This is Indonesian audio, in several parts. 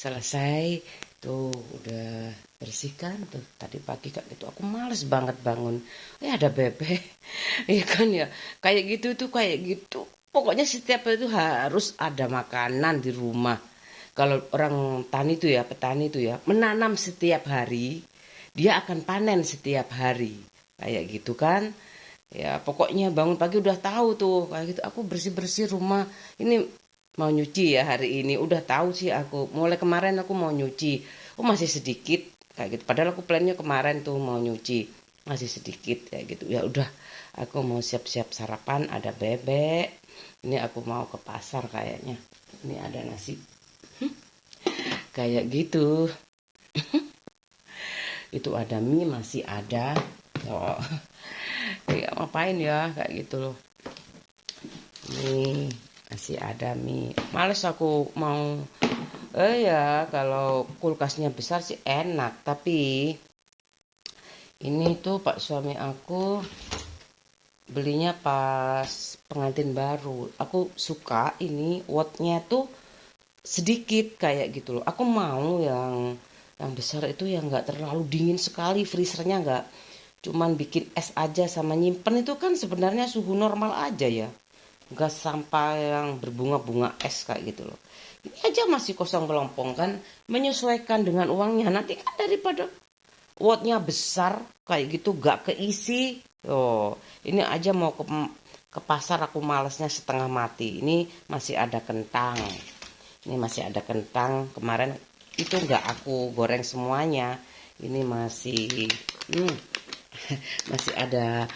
selesai tuh udah bersihkan tuh tadi pagi kak gitu aku males banget bangun ada bebek ya kan ya kayak gitu tuh kayak gitu pokoknya setiap itu harus ada makanan di rumah. Kalau orang tani tuh ya petani tuh ya menanam setiap hari dia akan panen setiap hari kayak gitu kan. Ya pokoknya bangun pagi udah tahu tuh kayak gitu aku bersih bersih rumah ini mau nyuci ya hari ini udah tahu sih aku mulai kemarin aku mau nyuci. Oh masih sedikit kayak gitu padahal aku plannya kemarin tuh mau nyuci masih sedikit kayak gitu ya udah aku mau siap-siap sarapan ada bebek ini aku mau ke pasar kayaknya ini ada nasi kayak gitu itu ada mie masih ada. Oh ya ngapain ya kayak gitu loh. Nih masih ada mie. Males aku mau ya kalau kulkasnya besar sih enak, tapi ini tuh Pak suami aku belinya pas pengantin baru. Aku suka ini wattnya tuh sedikit kayak gitu loh. Aku mau yang besar itu yang nggak terlalu dingin sekali, freezernya nggak cuman bikin es aja sama nyimpen itu kan sebenarnya suhu normal aja ya. Nggak sampai yang berbunga-bunga es kayak gitu loh. Ini aja masih kosong melompong kan, menyesuaikan dengan uangnya. Nanti kan daripada wattnya besar kayak gitu gak keisi. Oh, ini aja mau ke pasar aku malesnya setengah mati. Ini masih ada kentang. Ini masih ada kentang. Kemarin itu nggak aku goreng semuanya. Ini masih hmm, masih ada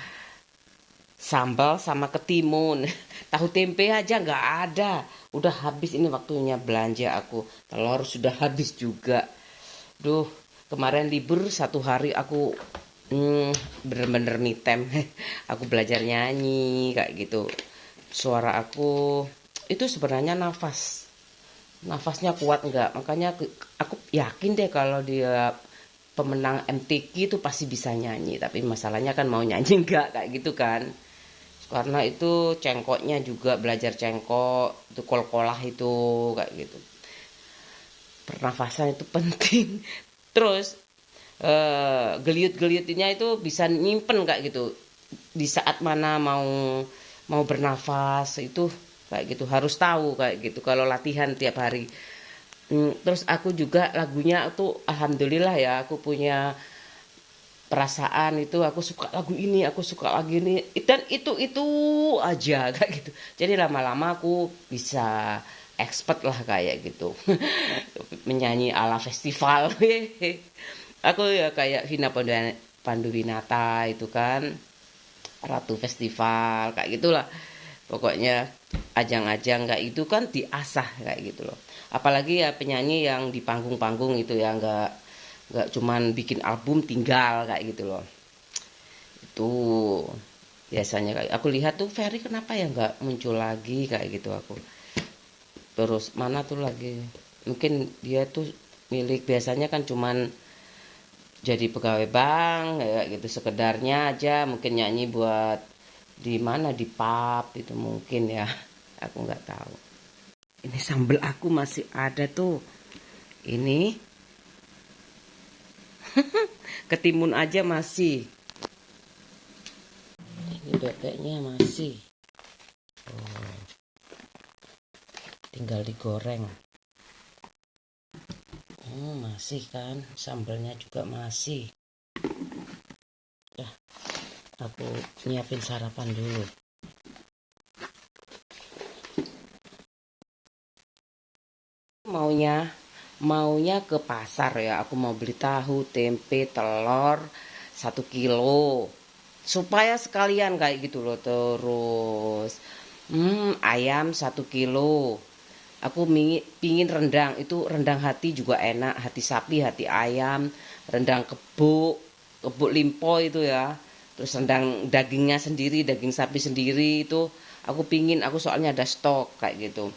sambal sama ketimun. Tahu tempe aja nggak ada. Udah habis ini waktunya belanja aku. Telur sudah habis juga. Duh, kemarin libur satu hari aku bener-bener me time. Aku belajar nyanyi kayak gitu. Suara aku itu sebenarnya nafasnya kuat nggak? Makanya aku yakin deh kalau dia pemenang MTQ itu pasti bisa nyanyi. Tapi masalahnya kan mau nyanyi nggak kayak gitu kan? Karena itu cengkoknya juga belajar cengkok itu kol-kolah itu kayak gitu pernafasan itu penting terus geliut-geliutnya itu bisa nyimpen kayak gitu di saat mana mau mau bernafas itu kayak gitu harus tahu kayak gitu kalau latihan tiap hari. Terus aku juga lagunya tuh alhamdulillah ya aku punya perasaan itu aku suka lagu ini aku suka lagu ini dan itu aja kayak gitu jadi lama-lama aku bisa expert lah kayak gitu menyanyi ala festival. Aku ya kayak Vina Panduwinata itu kan ratu festival kayak gitulah pokoknya ajang-ajang kayak itu kan diasah kayak gitu loh apalagi ya penyanyi yang di panggung-panggung itu ya nggak cuman bikin album tinggal kayak gitu loh itu biasanya kayak aku lihat tuh Ferry kenapa ya nggak muncul lagi kayak gitu aku terus mana tuh lagi mungkin dia tuh milik biasanya kan cuman jadi pegawai bank kayak gitu sekedarnya aja mungkin nyanyi buat di mana di pub itu mungkin ya aku nggak tahu ini sambal aku masih ada tuh ini ketimun aja masih ini bebeknya masih tinggal digoreng. Masih kan sambalnya juga masih ya aku nyiapin sarapan dulu maunya maunya ke pasar ya aku mau beli tahu tempe telur 1 kilo supaya sekalian kayak gitu loh terus ayam 1 kilo aku pingin rendang itu rendang hati juga enak hati sapi hati ayam rendang kebuk limpo itu ya terus rendang dagingnya sendiri daging sapi sendiri itu aku pingin aku soalnya ada stok kayak gitu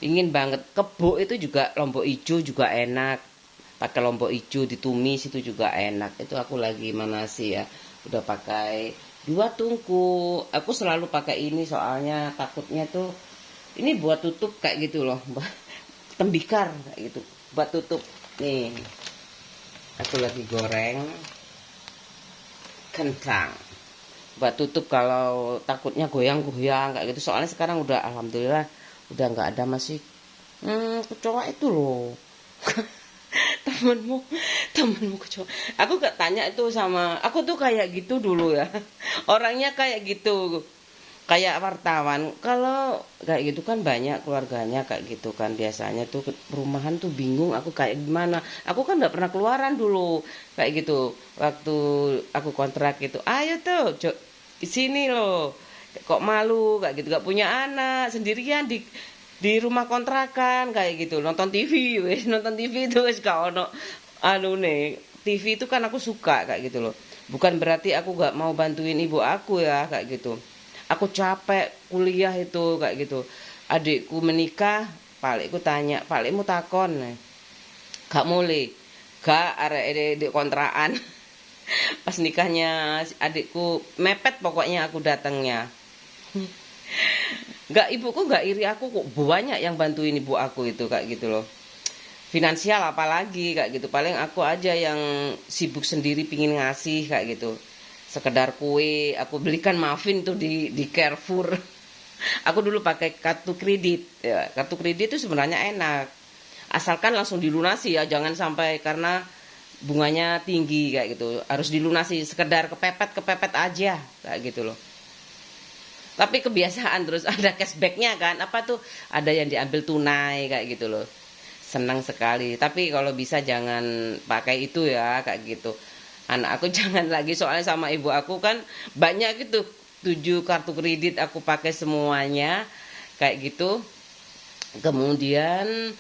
pingin banget kebuk itu juga lombok ijo juga enak pakai lombok ijo ditumis itu juga enak itu aku lagi mana sih ya udah pakai 2 tungku aku selalu pakai ini soalnya takutnya tuh ini buat tutup kayak gitu loh tembikar kayak gitu buat tutup. Nih, aku lagi goreng kentang buat tutup kalau takutnya goyang-goyang kayak gitu. Soalnya sekarang udah alhamdulillah udah nggak ada masih kecoa itu loh. temenmu temenmu kecoa. Aku gak tanya itu sama aku tuh kayak gitu dulu ya. Orangnya kayak gitu, kayak wartawan. Kalau kayak gitu kan banyak keluarganya kayak gitu kan, biasanya tuh perumahan tuh bingung aku kayak gimana. Aku kan nggak pernah keluaran dulu kayak gitu waktu aku kontrak gitu. Ayo tuh di sini loh, kok malu kayak gitu, gak punya anak sendirian di rumah kontrakan kayak gitu, nonton TV wes. Nonton TV itu wes gak ono anu nih. TV itu kan aku suka kayak gitu loh, bukan berarti aku gak mau bantuin ibu aku ya kayak gitu. Aku capek kuliah itu kayak gitu. Adikku menikah, palikku tanya, palikmu takon, gak mulai, gak arek di kontrakan. Pas nikahnya adikku mepet pokoknya aku datangnya. Gak, ibuku gak iri aku kok, banyak yang bantuin ibu aku itu kayak gitu loh. Finansial apalagi kayak gitu. Paling aku aja yang sibuk sendiri pingin ngasih kayak gitu. Sekedar kue, aku belikan muffin tuh di Carrefour. Aku dulu pakai kartu kredit. Ya, kartu kredit itu sebenarnya enak. Asalkan langsung dilunasi ya, jangan sampai karena bunganya tinggi kayak gitu. Harus dilunasi, sekedar kepepet aja kayak gitu loh. Tapi kebiasaan terus ada cashbacknya kan, apa tuh, ada yang diambil tunai kayak gitu loh. Senang sekali. Tapi kalau bisa jangan pakai itu ya kayak gitu. Anak aku jangan lagi, soalnya sama ibu aku kan banyak gitu, 7 kartu kredit aku pakai semuanya kayak gitu. Kemudian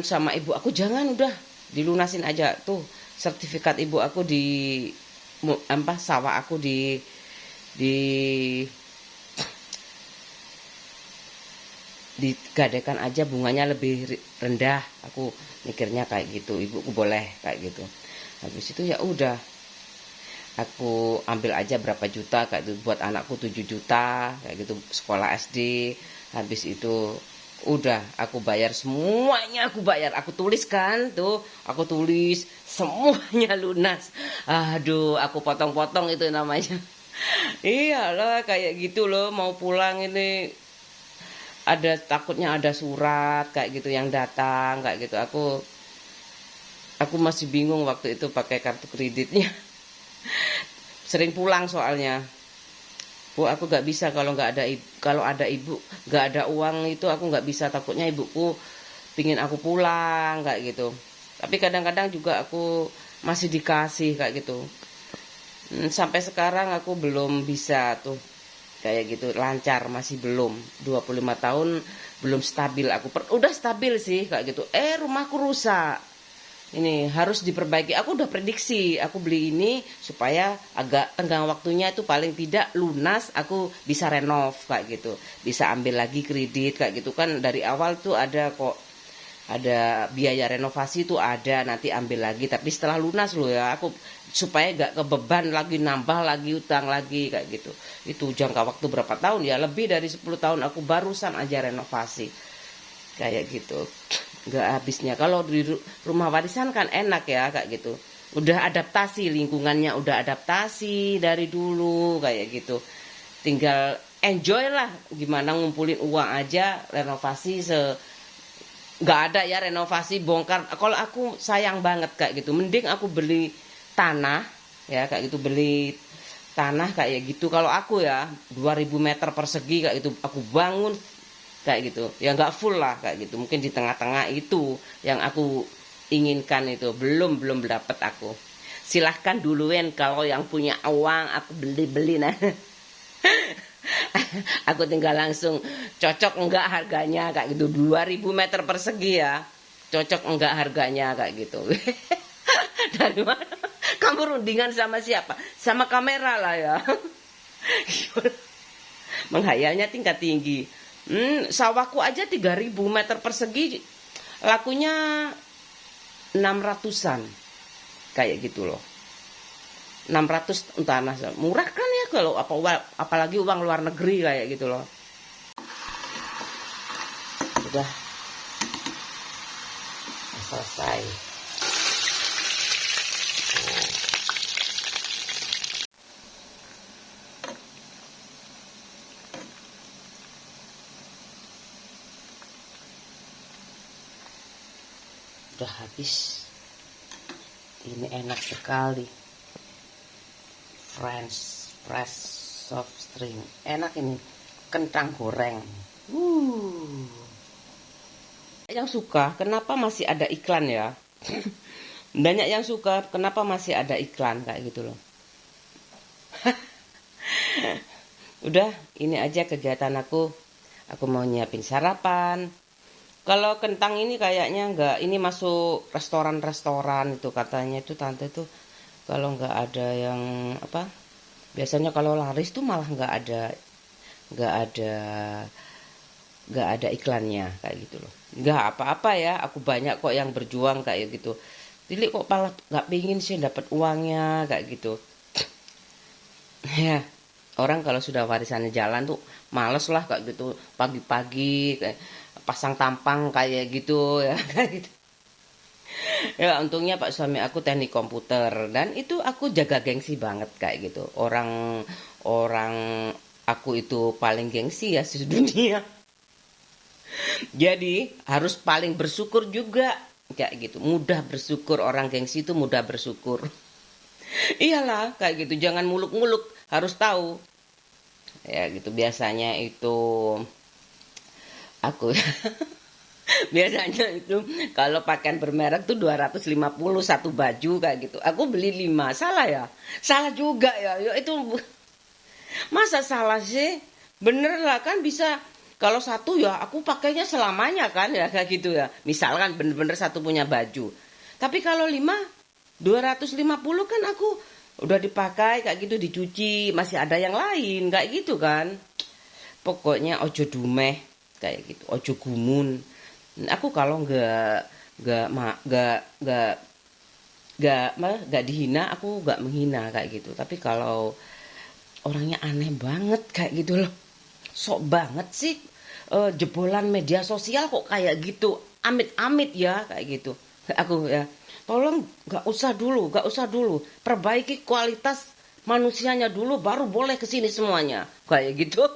sama ibu aku jangan, udah dilunasin aja tuh. Sertifikat ibu aku sawah aku di digadekan aja, bunganya lebih rendah. Aku mikirnya kayak gitu, ibuku boleh kayak gitu. Habis itu ya udah, aku ambil aja berapa juta kayak gitu, buat anakku 7 juta kayak gitu, sekolah SD. Habis itu udah aku bayar semuanya, aku tuliskan tuh, aku tulis semuanya lunas. Aduh, aku potong-potong itu namanya. Iyalah kayak gitu loh, mau pulang ini ada takutnya ada surat kayak gitu yang datang kayak gitu. Aku masih bingung waktu itu pakai kartu kreditnya. Sering pulang soalnya. Bu, aku nggak bisa kalau nggak ada ibu, kalau ada ibu nggak ada uang itu aku nggak bisa. Takutnya ibuku pingin aku pulang kayak gitu. Tapi kadang-kadang juga aku masih dikasih kayak gitu. Sampai sekarang aku belum bisa tuh kayak gitu lancar, masih belum. 25 tahun belum stabil aku. Udah stabil sih kayak gitu. Rumahku rusak. Ini harus diperbaiki. Aku udah prediksi, aku beli ini supaya agak tenggang waktunya itu paling tidak lunas, aku bisa renov kayak gitu. Bisa ambil lagi kredit kayak gitu kan, dari awal tuh ada kok. Ada biaya renovasi tuh ada, nanti ambil lagi tapi setelah lunas loh ya. Aku supaya gak kebeban lagi, nambah lagi utang lagi kayak gitu. Itu jangka waktu berapa tahun ya, lebih dari 10 tahun aku barusan aja renovasi kayak gitu. Gak habisnya. Kalau di rumah warisan kan enak ya kayak gitu, udah adaptasi, lingkungannya udah adaptasi dari dulu kayak gitu. Tinggal enjoy lah, gimana ngumpulin uang aja, renovasi nggak ada ya renovasi bongkar. Kalau aku sayang banget kayak gitu, mending aku beli tanah ya kayak gitu, beli tanah kayak gitu. Kalau aku ya 2000 meter persegi kayak gitu, aku bangun kayak gitu ya, nggak full lah kayak gitu, mungkin di tengah-tengah. Itu yang aku inginkan, itu belum dapat aku. Silahkan duluan kalau yang punya uang, aku beli nah. Aku tinggal langsung cocok enggak harganya kayak gitu. 2000 meter persegi ya, cocok enggak harganya kayak gitu. Dari mana kamu rundingan, sama siapa? Sama kamera lah ya. Menghayalnya tingkat tinggi. Sawahku aja 3000 meter persegi lakunya 600-an kayak gitu loh. 600 tanah murah kan ya, kalau apalagi uang luar negeri kayak gitu loh. Udah selesai. Udah habis. Ini enak sekali. French press soft string. Enak ini. Kentang goreng. Yang suka, kenapa masih ada iklan ya? Banyak yang suka, kenapa masih ada iklan kayak gitu loh. Udah, ini aja kegiatan aku. Aku mau nyiapin sarapan. Kalau kentang ini kayaknya nggak, ini masuk restoran-restoran itu katanya itu tante tuh kalau nggak ada yang apa, biasanya kalau laris tuh malah nggak ada nggak ada iklannya kayak gitu loh. Nggak apa-apa ya, aku banyak kok yang berjuang kayak gitu. Jadi kok malah nggak pingin sih dapat uangnya kayak gitu. Ya, orang kalau sudah warisannya jalan tuh males lah kayak gitu, pagi-pagi kayak pasang tampang kayak gitu ya kayak gitu. Ya untungnya Pak suami aku teknik komputer dan itu aku jaga gengsi banget kayak gitu. Orang orang aku itu paling gengsi ya sedunia. Jadi harus paling bersyukur juga kayak gitu. Mudah bersyukur, orang gengsi itu mudah bersyukur. Iyalah kayak gitu, jangan muluk-muluk, harus tahu. Ya gitu biasanya itu aku biasanya itu kalau pakaian bermerek tuh 250 satu baju kayak gitu. Aku beli 5. Salah ya? Salah juga ya. Ya itu masa salah sih? Bener lah kan bisa kalau satu ya aku pakainya selamanya kan ya kayak gitu ya. Misalkan bener-bener satu punya baju. Tapi kalau 5 250 kan aku udah dipakai kayak gitu dicuci, masih ada yang lain kayak gitu kan. Pokoknya ojo dumeh kayak gitu, ojo gumun. Aku kalau nggak dihina, aku nggak menghina kayak gitu. Tapi kalau orangnya aneh banget kayak gitu loh, sok banget sih. Jebolan media sosial kok kayak gitu, amit-amit ya kayak gitu. Aku ya, tolong nggak usah dulu, perbaiki kualitas manusianya dulu, baru boleh kesini semuanya kayak gitu.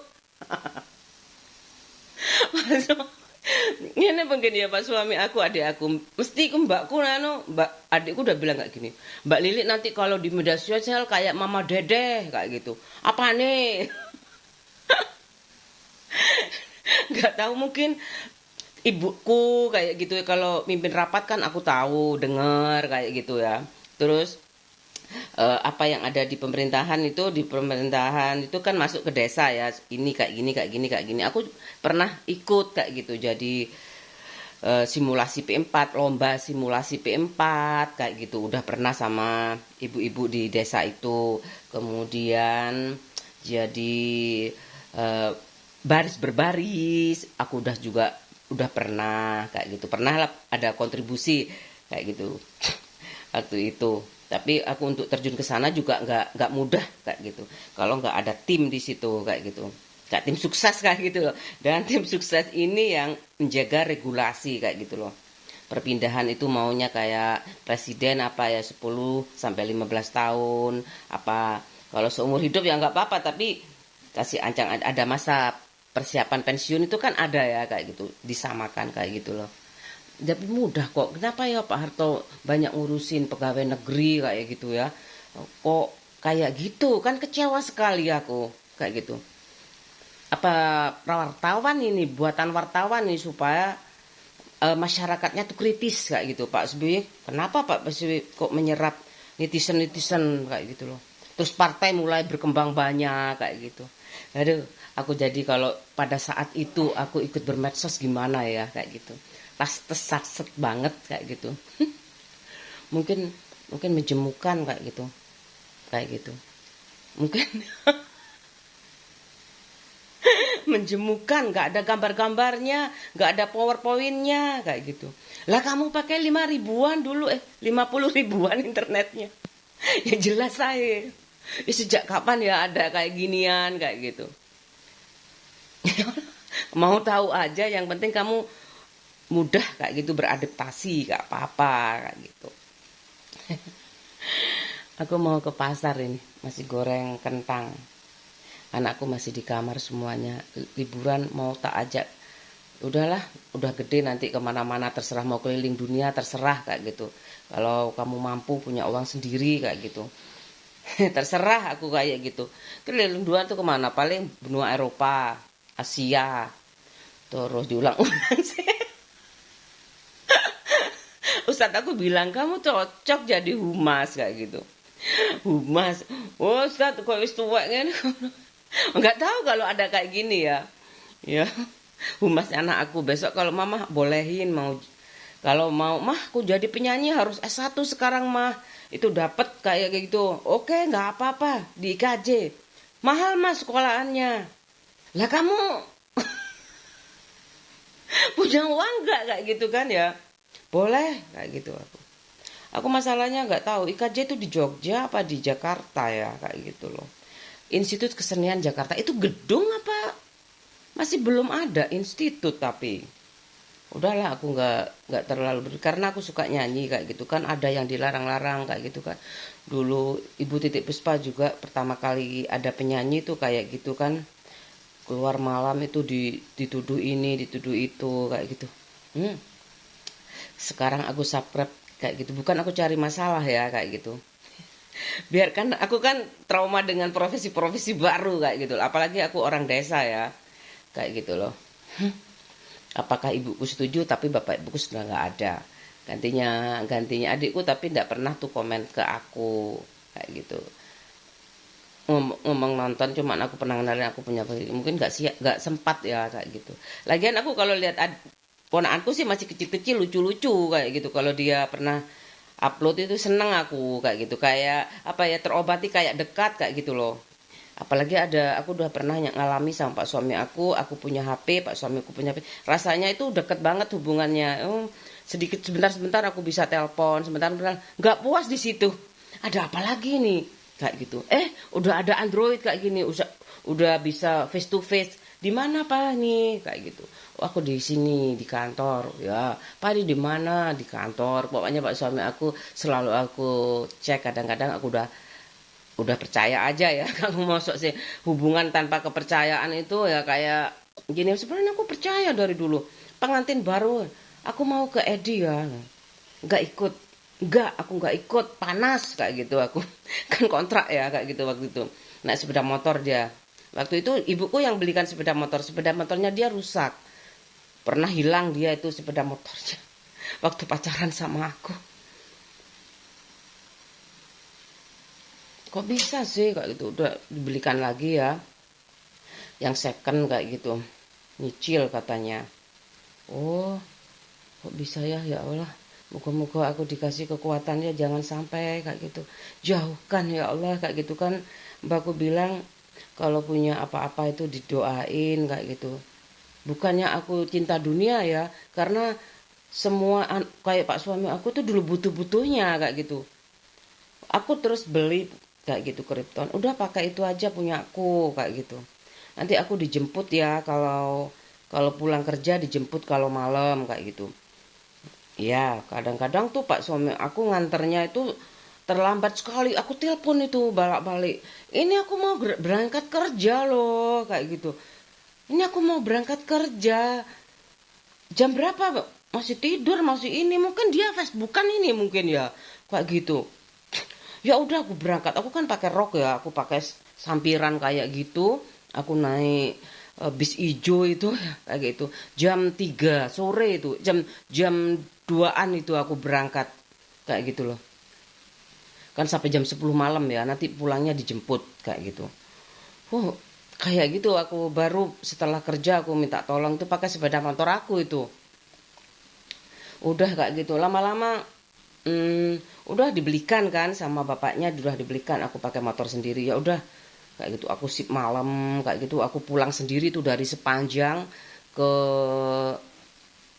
Ini mungkin ya Pak suami aku, adik aku, mesti mbakku nano, mbak adikku udah bilang kayak gini, Mbak Lili nanti kalau di media sosial kayak Mama Dedeh kayak gitu. Apa nih? Nggak tahu mungkin ibuku kayak gitu ya, kalau mimpin rapat kan aku tahu, denger kayak gitu ya. Terus apa yang ada di pemerintahan itu kan masuk ke desa ya, ini kayak gini kayak gini kayak gini, aku pernah ikut kayak gitu, jadi simulasi P4, lomba simulasi P4 kayak gitu, udah pernah sama ibu-ibu di desa itu. Kemudian jadi eh, baris berbaris, aku udah pernah kayak gitu, pernah lah ada kontribusi kayak gitu waktu itu. Tapi aku untuk terjun ke sana juga nggak mudah kayak gitu. Kalau nggak ada tim di situ kayak gitu, kayak tim sukses kayak gitu loh. Dan tim sukses ini yang menjaga regulasi kayak gitu loh. Perpindahan itu maunya kayak presiden apa ya 10 sampai 15 tahun apa, kalau seumur hidup ya nggak apa-apa, tapi kasih ancang ada masa persiapan pensiun itu kan ada ya kayak gitu, disamakan kayak gitu loh. Tapi mudah kok. Kenapa ya Pak Harto banyak ngurusin pegawai negeri kayak gitu ya? Kok kayak gitu? Kan kecewa sekali aku kayak gitu. Apa wartawan ini, buatan wartawan ini supaya masyarakatnya tuh kritis kayak gitu Pak SBY. Kenapa Pak SBY kok menyerap netizen-netizen kayak gitu loh? Terus partai mulai berkembang banyak kayak gitu. Aduh, aku jadi kalau pada saat itu aku ikut bermedsos gimana ya kayak gitu. Pas tersakset banget kayak gitu. mungkin mungkin menjemukan kayak gitu mungkin menjemukan, nggak ada gambar-gambarnya, nggak ada powerpointnya kayak gitu. Lah kamu pakai 5 ribuan dulu, 50 ribuan internetnya. Ya jelas saya, sejak kapan ya ada kayak ginian kayak gitu. Mau tahu aja, yang penting kamu mudah kayak gitu beradaptasi, gak apa-apa kayak gitu. Aku mau ke pasar ini, masih goreng kentang. Anakku masih di kamar semuanya. Liburan mau tak ajak. Udahlah, udah gede nanti kemana-mana terserah, mau keliling dunia terserah kayak gitu. Kalau kamu mampu punya uang sendiri kayak gitu. Terserah aku kayak gitu. Keliling dunia tuh kemana? Paling benua Eropa, Asia. Terus diulang-ulang sih. Ustadz aku bilang kamu cocok jadi humas kayak gitu. Humas. Oh, Ustadz kok wis tuwek ngene. Enggak tahu kalau ada kayak gini ya. Ya. Humas anak aku besok kalau mama bolehin mau, kalau mau mah aku jadi penyanyi harus S1 sekarang mah. Itu dapat kayak gitu. Oke, nggak apa-apa di IKJ. Mahal mas sekolahannya. Lah kamu punya uang nggak kayak gitu kan ya? Boleh kayak gitu aku. Aku masalahnya nggak tahu IKJ itu di Jogja apa di Jakarta ya kayak gitu loh. Institut Kesenian Jakarta itu gedung apa masih belum ada institut tapi udahlah aku nggak terlalu karena aku suka nyanyi kayak gitu kan, ada yang dilarang-larang kayak gitu kan. Dulu Ibu Titik Puspa juga pertama kali ada penyanyi tuh kayak gitu kan, keluar malam itu dituduh ini dituduh itu kayak gitu. hmm. Sekarang aku subscribe kayak gitu, bukan aku cari masalah ya kayak gitu. Biarkan aku kan trauma dengan profesi-profesi baru kayak gitu, apalagi aku orang desa ya kayak gitu loh. Apakah ibuku setuju tapi bapak ibuku sudah nggak ada, gantinya adikku, tapi tidak pernah tuh komen ke aku kayak gitu. Ngomong nonton cuman aku pernah kenalin, aku punya mungkin nggak sempat ya kayak gitu. Lagian aku kalau lihat ponakanku sih masih kecil-kecil lucu-lucu kayak gitu, kalau dia pernah upload itu seneng aku kayak gitu, kayak apa ya, terobati kayak dekat kayak gitu loh. Apalagi aku udah pernah ngalami sama pak suami aku punya HP, pak suamiku punya HP, rasanya itu deket banget hubungannya. Sedikit sebentar aku bisa telepon, sebentar nggak puas di situ, ada apa lagi nih kayak gitu. Udah ada Android kayak gini, udah bisa face to face. Di mana pak nih kayak gitu. Aku di sini di kantor ya. Pak di mana? Di kantor. Pokoknya pak suami aku selalu aku cek, kadang-kadang aku udah percaya aja ya. Kamu masuk sih hubungan tanpa kepercayaan itu ya kayak gini. Sebenarnya aku percaya dari dulu. Pengantin baru aku mau ke Edi ya, nggak ikut, aku nggak ikut, panas kayak gitu aku. Kan kontrak ya kayak gitu waktu itu. Naik sepeda motor dia, waktu itu ibuku yang belikan sepeda motornya dia rusak, pernah hilang dia itu sepeda motornya waktu pacaran sama aku. Kok bisa sih kayak gitu, udah dibelikan lagi ya yang second kayak gitu, nyicil katanya. Oh, kok bisa ya, ya Allah. Moga-moga aku dikasih kekuatan ya, jangan sampai kayak gitu. Jauhkan ya Allah kayak gitu kan. Mbakku bilang kalau punya apa-apa itu didoain kayak gitu. Bukannya aku cinta dunia ya, karena semua kayak pak suami aku tuh dulu butuh-butuhnya kayak gitu. Aku terus beli kayak gitu Krypton. Udah pakai itu aja punya aku kayak gitu. Nanti aku dijemput ya, kalau kalau pulang kerja dijemput kalau malam kayak gitu. Ya, kadang-kadang tuh pak suami aku nganternya itu terlambat sekali. Aku telepon itu balik-balik. Ini aku mau berangkat kerja loh, kayak gitu. Ini aku mau berangkat kerja. Jam berapa? Masih tidur, masih ini. Mungkin dia Facebookan ini mungkin ya. Kayak gitu. Ya udah aku berangkat. Aku kan pakai rok ya. Aku pakai sampiran kayak gitu. Aku naik bis ijo itu kayak gitu. Jam 3 sore itu. Jam 2-an itu aku berangkat. Kayak gitu loh. Kan sampai jam 10 malam ya. Nanti pulangnya dijemput kayak gitu. Oh, kayak gitu aku baru setelah kerja aku minta tolong tuh pakai sepeda motor aku itu. Udah kayak gitu. Lama-lama hmm, udah dibelikan kan sama bapaknya, udah dibelikan, aku pakai motor sendiri ya udah kayak gitu. Aku sip malam kayak gitu, aku pulang sendiri tuh dari Sepanjang ke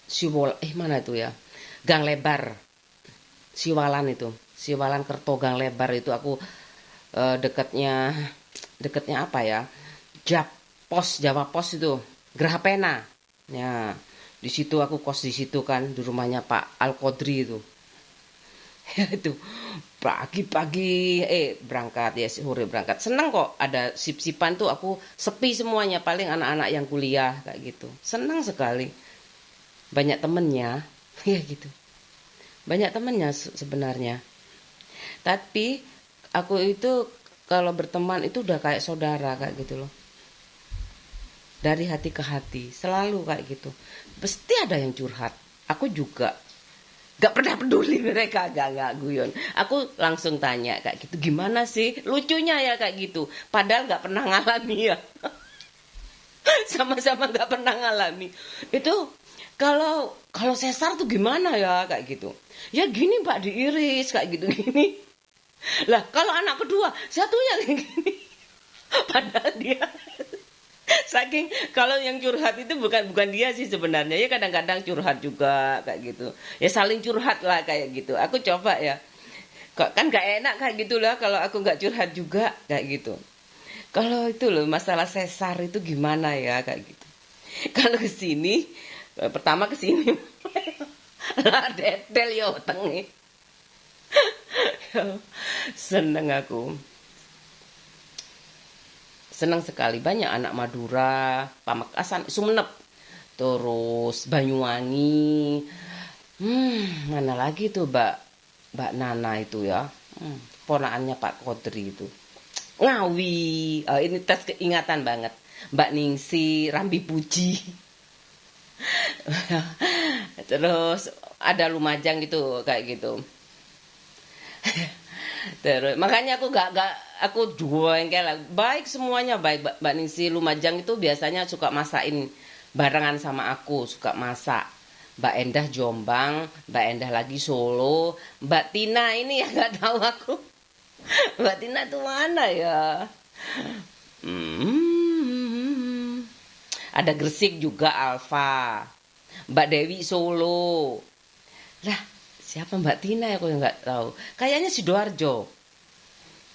Siwol, mana itu ya, Gang Lebar, Siwalan itu, Siwalan Kerto Gang Lebar itu aku dekatnya, apa ya, Jawa Pos itu, Geraha Pena ya. Di situ aku kos di situ kan, di rumahnya Pak Al Qodri itu. Ya itu pagi-pagi berangkat ya sore berangkat. Seneng kok ada sip-sipan tuh aku sepi semuanya paling anak-anak yang kuliah kayak gitu. Senang sekali. Banyak temennya ya gitu. Banyak temennya sebenarnya. Tapi aku itu kalau berteman itu udah kayak saudara kayak gitu loh. Dari hati ke hati, selalu kayak gitu. Pasti ada yang curhat. Aku juga gak pernah peduli mereka, gak guyon. Aku langsung tanya kayak gitu, gimana sih? Lucunya ya kayak gitu. Padahal gak pernah ngalami ya. Sama-sama gak pernah ngalami. Itu kalau kalau sesar tuh gimana ya kayak gitu. Ya gini Mbak diiris kayak gitu gini. Lah kalau anak kedua satunya kayak gini. Padahal dia saking kalau yang curhat itu bukan dia sih sebenarnya ya kadang-kadang curhat juga kayak gitu ya saling curhat lah kayak gitu aku coba ya kok kan gak enak kayak gitu lah kalau aku nggak curhat juga kayak gitu kalau itu loh masalah sesar itu gimana ya kayak gitu kalau kesini pertama kesini lah dedel yo tengi seneng aku senang sekali banyak anak Madura, Pamekasan, Sumenep, terus Banyuwangi. Mana lagi tuh Mbak Nana itu ya. Ponaannya Pak Kodri itu. Ngawi. Oh, ini tes keingatan banget. Mbak Ningsi, Rambi Puji. Terus ada Lumajang gitu kayak gitu. Terus makanya aku gak aku jengkel lah. Baik semuanya baik. Mbak Ningsi Lumajang itu biasanya suka masakin barengan sama aku, suka masak. Mbak Endah Jombang, Mbak Endah lagi Solo, Mbak Tina ini yang nggak tahu aku. Mbak Tina tuh mana ya? Hmm. Ada Gresik juga Alfa. Mbak Dewi Solo. Lah, siapa Mbak Tina ya aku yang nggak tahu. Kayaknya Sidoarjo.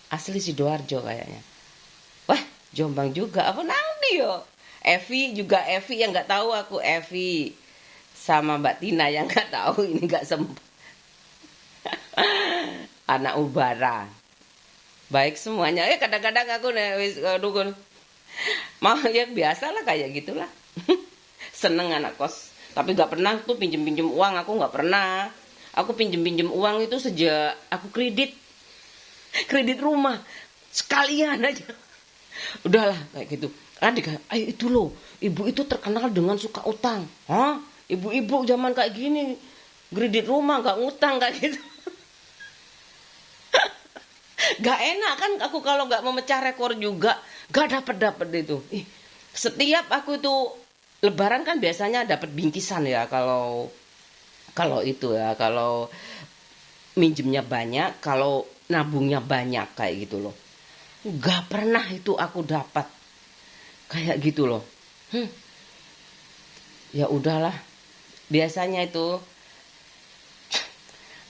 Asli Sidoarjo kayaknya. Wah, Jombang juga. Apa nang dia? Evi juga Evi yang nggak tahu aku Evi sama Mbak Tina yang nggak tahu ini nggak sempat. Anak Ubara. Baik semuanya. Kadang-kadang aku nih wis aduh mau ya biasalah kayak gitulah. Seneng anak kos. Tapi nggak pernah tuh pinjem-pinjem uang aku nggak pernah. Aku pinjem-pinjem uang itu sejak aku kredit rumah sekalian aja udahlah kayak gitu adik ayo itu loh ibu itu terkenal dengan suka utang hah ibu-ibu zaman kayak gini kredit rumah nggak ngutang kayak gitu nggak enak kan aku kalau nggak memecah rekor juga nggak dapet itu setiap aku itu lebaran kan biasanya dapat bingkisan ya kalau kalau itu ya kalau minjemnya banyak kalau nabungnya banyak kayak gitu loh nggak pernah itu aku dapat kayak gitu loh ya udahlah biasanya itu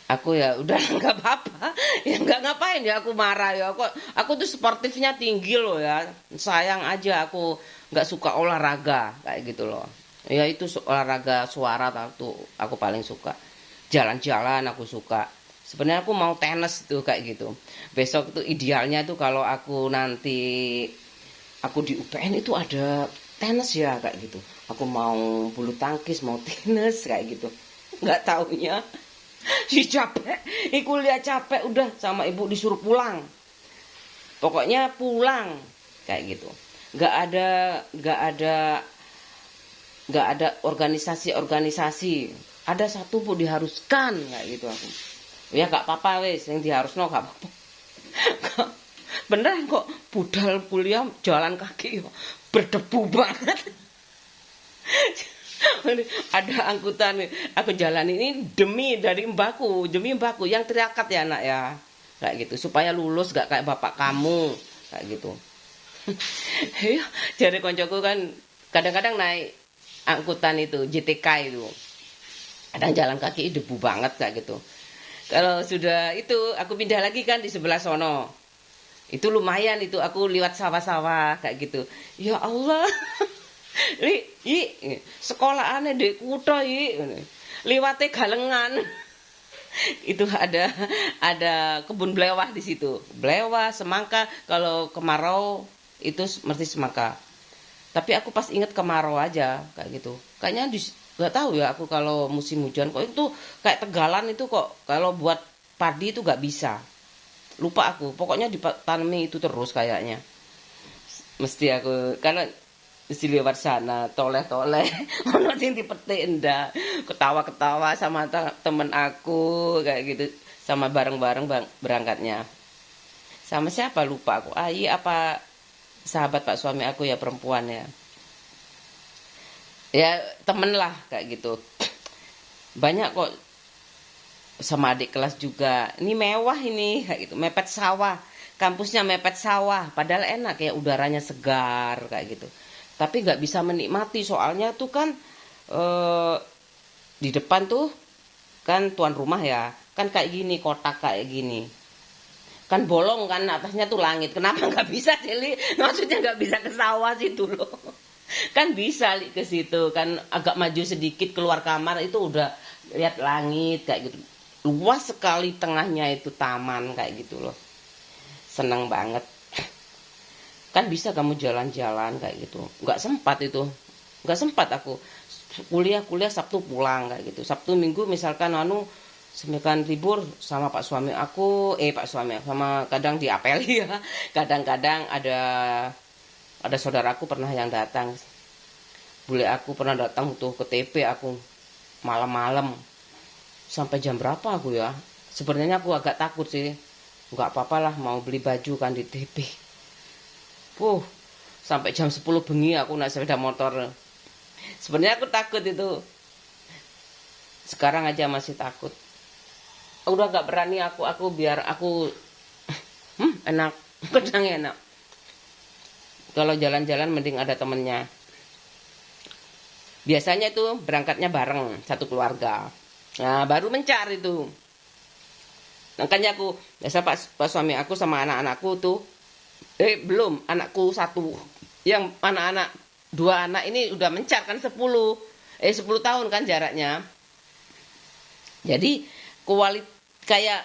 aku ya udah nggak apa-apa ya nggak ngapain ya aku marah ya aku tuh sportifnya tinggi loh ya sayang aja aku nggak suka olahraga kayak gitu loh ya itu olahraga suara tuh aku paling suka jalan-jalan aku suka sebenarnya aku mau tenis tuh kayak gitu besok tuh idealnya tuh kalau aku nanti aku di UPN itu ada tenis ya kayak gitu aku mau bulu tangkis mau tenis kayak gitu nggak taunya si capek kuliah capek udah sama ibu disuruh pulang pokoknya pulang kayak gitu nggak ada nggak ada nggak ada organisasi ada satu bu diharuskan kayak gitu aku ya gak apa-apa wes yang diharusno gak apa-apa beneran kok budal kuliah jalan kaki berdebu banget ada angkutan aku jalan ini demi mbakku yang tirakat ya anak ya kayak gitu supaya lulus gak kayak bapak kamu kayak gitu jadi koncoku kan kadang-kadang naik angkutan itu JTK itu kadang jalan kaki debu banget kayak gitu kalau sudah itu aku pindah lagi kan di sebelah sono itu lumayan itu aku lewat sawah-sawah kayak gitu ya Allah Li, sekolahane ndek kutha liwate galengan. Itu ada kebun belewah di situ. Belewah, semangka, kalau kemarau itu mesti semangka. Tapi aku pas inget kemarau aja kayak gitu. Kayaknya nggak tahu ya aku kalau musim hujan kok itu kayak Tegalan itu kok kalau buat padi itu nggak bisa. Lupa aku. Pokoknya ditanami itu terus kayaknya. Mesti aku karena mesti lewat sana toleh-toleh ono sing dipetik ndak, ketawa-ketawa sama temen aku kayak gitu, sama bareng-bareng berangkatnya sama siapa lupa aku, Ayi apa sahabat pak suami aku ya, perempuan ya, ya temen lah kayak gitu. Banyak kok, sama adik kelas juga, ini mewah ini kayak gitu, mepet sawah, kampusnya mepet sawah, padahal enak ya, udaranya segar kayak gitu. Tapi nggak bisa menikmati soalnya tuh kan eh, di depan tuh kan tuan rumah ya, kan kayak gini, kotak kayak gini, kan bolong kan, atasnya tuh langit. Kenapa nggak bisa Celi? Maksudnya nggak bisa ke sawah situ loh. Kan bisa ke situ kan, agak maju sedikit keluar kamar itu udah lihat langit kayak gitu. Luas sekali, tengahnya itu taman kayak gitu loh. Seneng banget. Kan bisa kamu jalan-jalan kayak gitu. Nggak sempat itu. Nggak sempat aku. Kuliah Sabtu pulang kayak gitu. Sabtu Minggu misalkan semisalkan libur sama pak suami aku, sama kadang diapeli ya. Kadang-kadang ada saudaraku pernah yang datang. Bule aku pernah datang tuh ke TP aku malam-malam. Sampai jam berapa aku ya? Sebenarnya aku agak takut sih. Nggak apa-apalah mau beli baju kan di TP. Sampai jam 10 bengi aku naik sepeda motor. Sebenarnya aku takut itu. Sekarang aja masih takut. Udah gak berani aku biar aku enak, kadang enak. Kalau jalan-jalan mending ada temennya. Biasanya itu berangkatnya bareng satu keluarga. Nah, baru mencari itu. Makanya aku biasa pas suami aku sama anak-anakku tuh, belum, anakku satu. Yang anak-anak, dua anak ini udah mencar kan 10 tahun kan jaraknya. Jadi kayak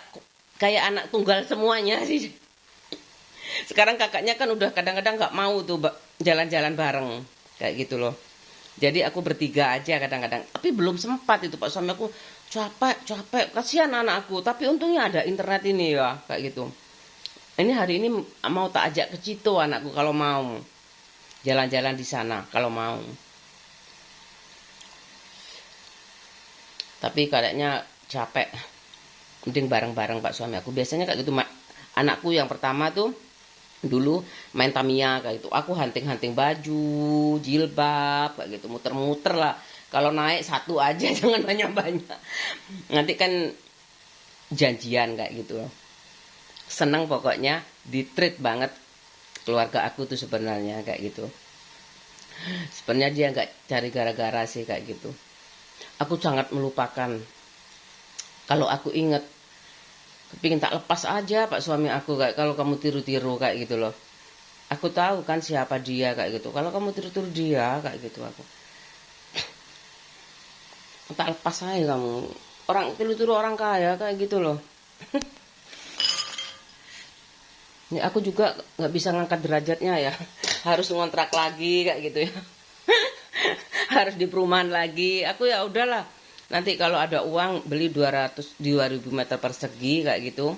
kayak anak tunggal semuanya sih. Sekarang kakaknya kan udah kadang-kadang nggak mau tuh jalan-jalan bareng kayak gitu loh. Jadi aku bertiga aja kadang-kadang. Tapi belum sempat itu pak suami aku, capek, kasihan anak aku. Tapi untungnya ada internet ini ya kayak gitu. Ini hari ini mau tak ajak ke Cito anakku kalau mau jalan-jalan di sana kalau mau. Tapi kayaknya capek. Mending bareng-bareng pak suami aku. Biasanya kayak gitu, anakku yang pertama tuh dulu main Tamiya kayak gitu. Aku hunting-hunting baju, jilbab kayak gitu, muter-muter lah. Kalau naik satu aja jangan banyak-banyak. Nanti kan janjian kayak gitu. Seneng pokoknya, di-treat banget keluarga aku tuh sebenarnya kayak gitu. Sebenarnya dia nggak cari gara-gara sih kayak gitu. Aku sangat melupakan. Kalau aku inget, kepingin tak lepas aja pak suami aku kayak kalau kamu tiru-tiru kayak gitu loh. Aku tahu kan siapa dia kayak gitu. Kalau kamu tiru-tiru dia kayak gitu aku. Tak lepas aja kamu. Orang tiru-tiru orang kaya kayak gitu loh. Ini aku juga nggak bisa ngangkat derajatnya ya. Harus ngontrak lagi kayak gitu ya. Harus di perumahan lagi. Aku ya udahlah. Nanti kalau ada uang beli 2000 meter persegi kayak gitu.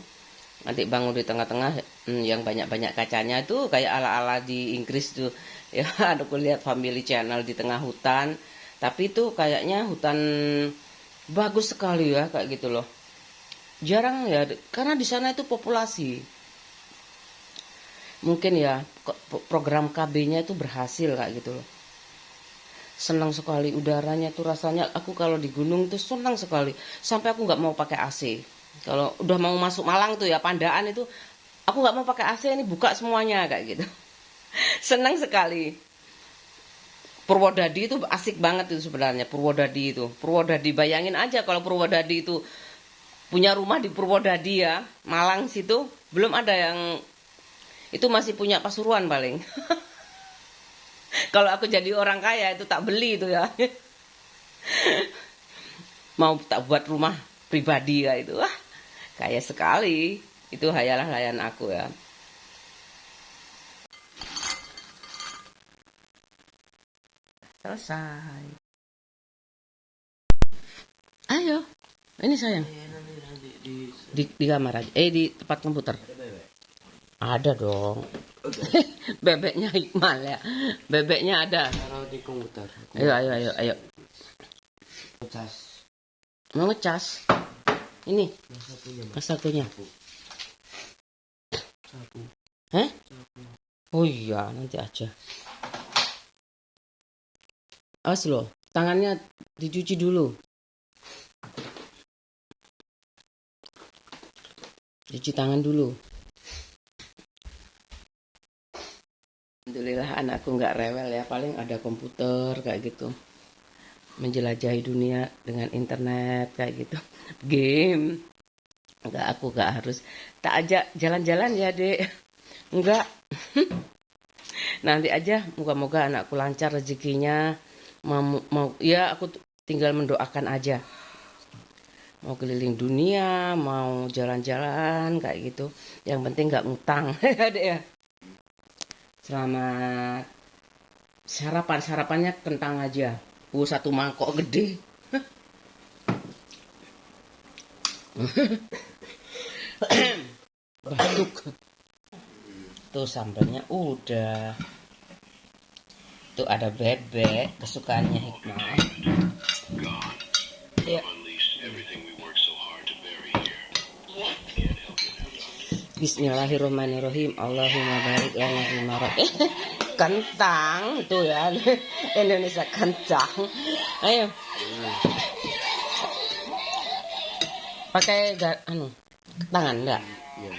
Nanti bangun di tengah-tengah yang banyak-banyak kacanya itu kayak ala-ala di Inggris tuh. Ya, aku lihat Family Channel di tengah hutan. Tapi itu kayaknya hutan bagus sekali ya kayak gitu loh. Jarang ya, karena di sana itu populasi. Mungkin ya program KB-nya itu berhasil kayak gitu loh. Senang sekali udaranya tuh rasanya, aku kalau di gunung tuh senang sekali. Sampai aku nggak mau pakai AC. Kalau udah mau masuk Malang tuh ya Pandaan itu, aku nggak mau pakai AC, ini buka semuanya kayak gitu. Senang sekali. Purwodadi itu asik banget itu sebenarnya, Purwodadi itu. Purwodadi bayangin aja kalau Purwodadi itu punya rumah di Purwodadi ya, Malang situ belum ada yang itu, masih punya Pasuruan paling. Kalau aku jadi orang kaya itu tak beli itu ya. Mau tak buat rumah pribadi ya itu. Wah, kaya sekali. Itu hayalan-hayalan aku ya. Selesai. Ayo. Ini sayang. Di kamar aja. Di tempat komputer. Ada dong. Bebeknya Hikmal ya. Bebeknya ada. Taruh di komputer. Ayo. Ngecas. Mau ngecas. Ini. Mas satunya. Sapu. Hah? Oh iya, nanti aja. Awas loh, tangannya dicuci dulu. Cuci tangan dulu. Alhamdulillah anakku nggak rewel ya, paling ada komputer kayak gitu. Menjelajahi dunia dengan internet kayak gitu. Game. Aku nggak harus. Tak ajak jalan-jalan ya, Dek. Enggak. Nanti aja moga-moga anakku lancar rezekinya. Mau ya aku tinggal mendoakan aja. Mau keliling dunia, mau jalan-jalan kayak gitu. Yang penting nggak ngutang. Dek ya. Selamat. Sarapannya kentang aja. Satu mangkok gede. Batuk. Tuh sambalnya udah. Tuh ada bebek kesukaannya Hikmah. Ya. Bismillahirrahmanirrahim. Allahumma barik lana fima kentang tuh ya. Indonesia kentang. Ayo. Pakai tangan enggak? Ya.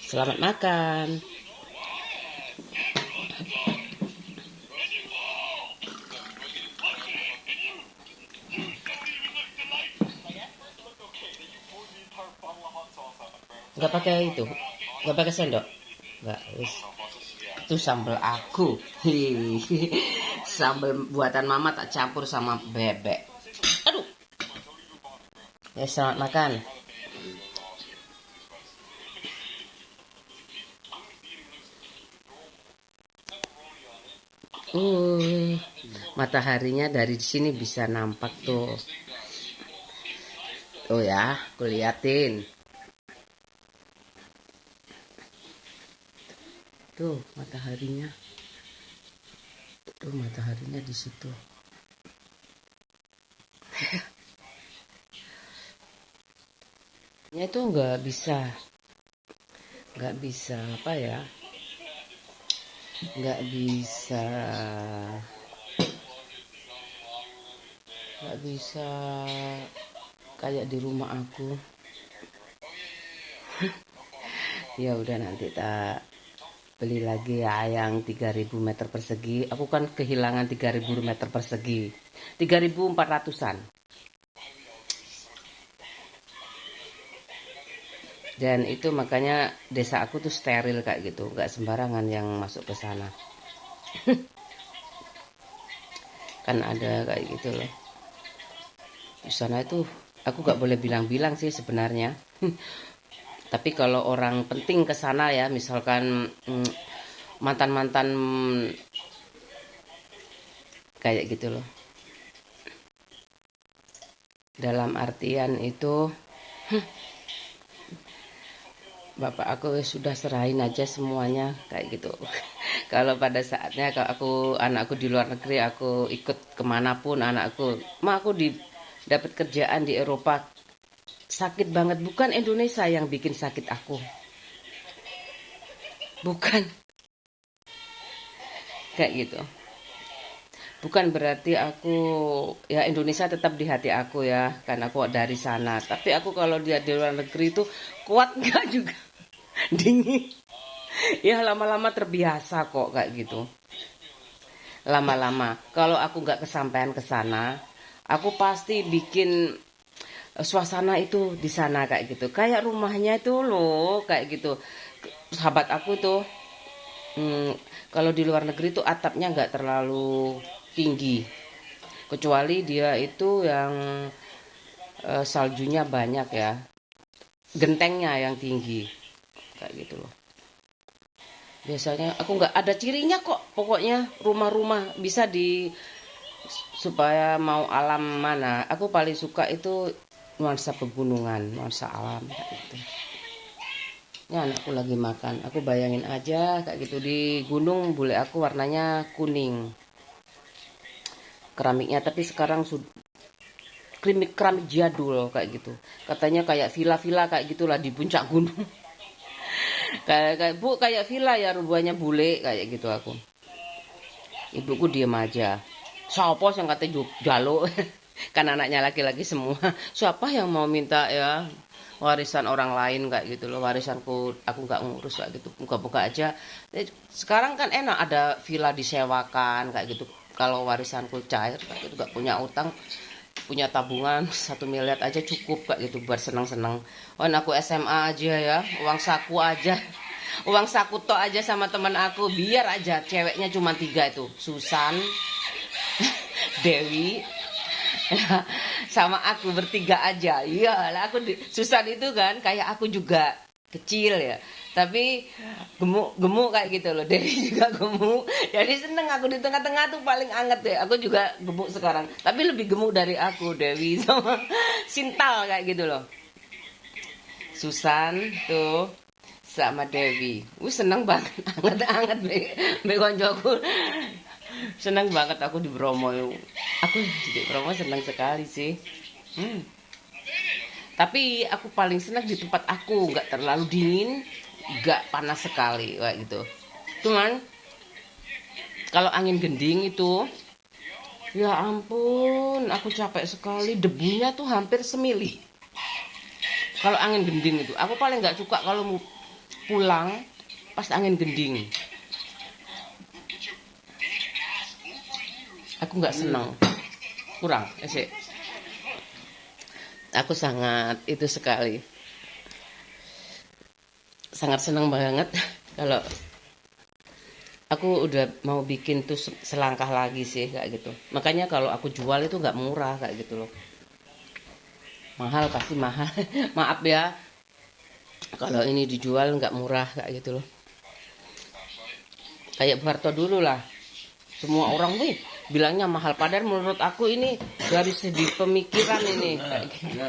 Selamat makan. Enggak pakai itu. Enggak pakai sendok. Enggak, wis. Itu sambal aku. Sambal buatan mama tak campur sama bebek. Aduh. Ya, selamat makan. Mataharinya dari sini bisa nampak tuh. Tuh ya, aku liatin. Tuh mataharinya. Tuh mataharinya di situ. Ya itu nggak bisa apa ya? Nggak bisa kayak di rumah aku. Ya udah nanti tak beli lagi ya yang 3000 meter persegi. Aku kan kehilangan 3000 meter persegi. 3400-an. Dan itu makanya desa aku tuh steril kayak gitu, nggak sembarangan yang masuk ke sana. Kan ada kayak gitu loh. Di sana itu aku nggak boleh bilang-bilang sih sebenarnya. Tapi kalau orang penting ke sana ya, misalkan mantan-mantan kayak gitu loh. Dalam artian itu bapak aku sudah serahin aja semuanya kayak gitu. Kalau pada saatnya kalau anakku di luar negeri, aku ikut kemanapun anakku, aku dapat kerjaan di Eropa, sakit banget. Bukan Indonesia yang bikin sakit aku, bukan kayak gitu. Bukan berarti aku ya Indonesia tetap di hati aku ya, karena aku dari sana. Tapi aku kalau dia di luar negeri itu kuat nggak juga, dingin. Ya lama-lama terbiasa kok kayak gitu. Lama-lama kalau aku nggak kesampaian ke sana, aku pasti bikin suasana itu di sana kayak gitu. Kayak rumahnya itu loh kayak gitu. Sahabat aku tuh Hmm, kalau di luar negeri tuh atapnya nggak terlalu tinggi, kecuali dia itu yang saljunya banyak ya, gentengnya yang tinggi, kayak gitu loh. Biasanya aku nggak ada cirinya kok, pokoknya rumah-rumah bisa di supaya mau alam mana. Aku paling suka itu nuansa pegunungan, nuansa alam kayak gitu. Ini anakku lagi makan. Aku bayangin aja kayak gitu di gunung bule aku warnanya kuning keramiknya, tapi sekarang sudah keramik keramik jadul kayak gitu. Katanya kayak villa-villa kayak gitulah di puncak gunung. Kayak Bu kayak villa ya rupanya bule kayak gitu aku. Ibuku diem aja. Siapa yang katanya jaluk? Kan anaknya laki-laki semua. Siapa yang mau minta ya warisan orang lain kayak gitu loh, warisanku aku nggak ngurus kayak gitu, buka-buka aja. Sekarang kan enak ada villa disewakan kayak gitu. Kalau warisanku cair kayak gitu, nggak punya utang, punya tabungan 1 miliar aja cukup kayak gitu buat senang-senang. Oh, aku SMA aja ya, uang saku aja, uang saku tok aja sama teman aku, biar aja ceweknya cuma 3 itu, Susan, Dewi, sama aku bertiga aja. Iya lah, aku Susan itu kan kayak aku juga kecil ya, tapi gemuk-gemuk kayak gitu loh. Dewi juga gemuk, jadi seneng aku di tengah-tengah tuh paling anget deh. Aku juga gemuk sekarang, tapi lebih gemuk dari aku Dewi sama Sintal kayak gitu loh. Susan tuh sama Dewi. Seneng banget, anget-anget be koncoku. Seneng banget aku di Bromo. Aku di Bromo seneng sekali sih. Hmm. Tapi aku paling senang di tempat aku, nggak terlalu dingin, nggak panas sekali kayak gitu. Cuman kalau angin gending itu, ya ampun, aku capek sekali. Debunya tuh hampir semili. Kalau angin gending itu, aku paling nggak suka kalau mau pulang pas angin gending. Aku nggak senang, kurang, sih. Aku sangat itu sekali, sangat senang banget kalau aku udah mau bikin tuh selangkah lagi sih kayak gitu. Makanya kalau aku jual itu nggak murah kayak gitu loh. Mahal pasti mahal. Maaf ya. Kalau ini dijual nggak murah kayak gitu loh. Kayak Barto dulu lah. Semua orang wih bilangnya mahal, padahal menurut aku ini dari segi pemikiran ini kayak gitu.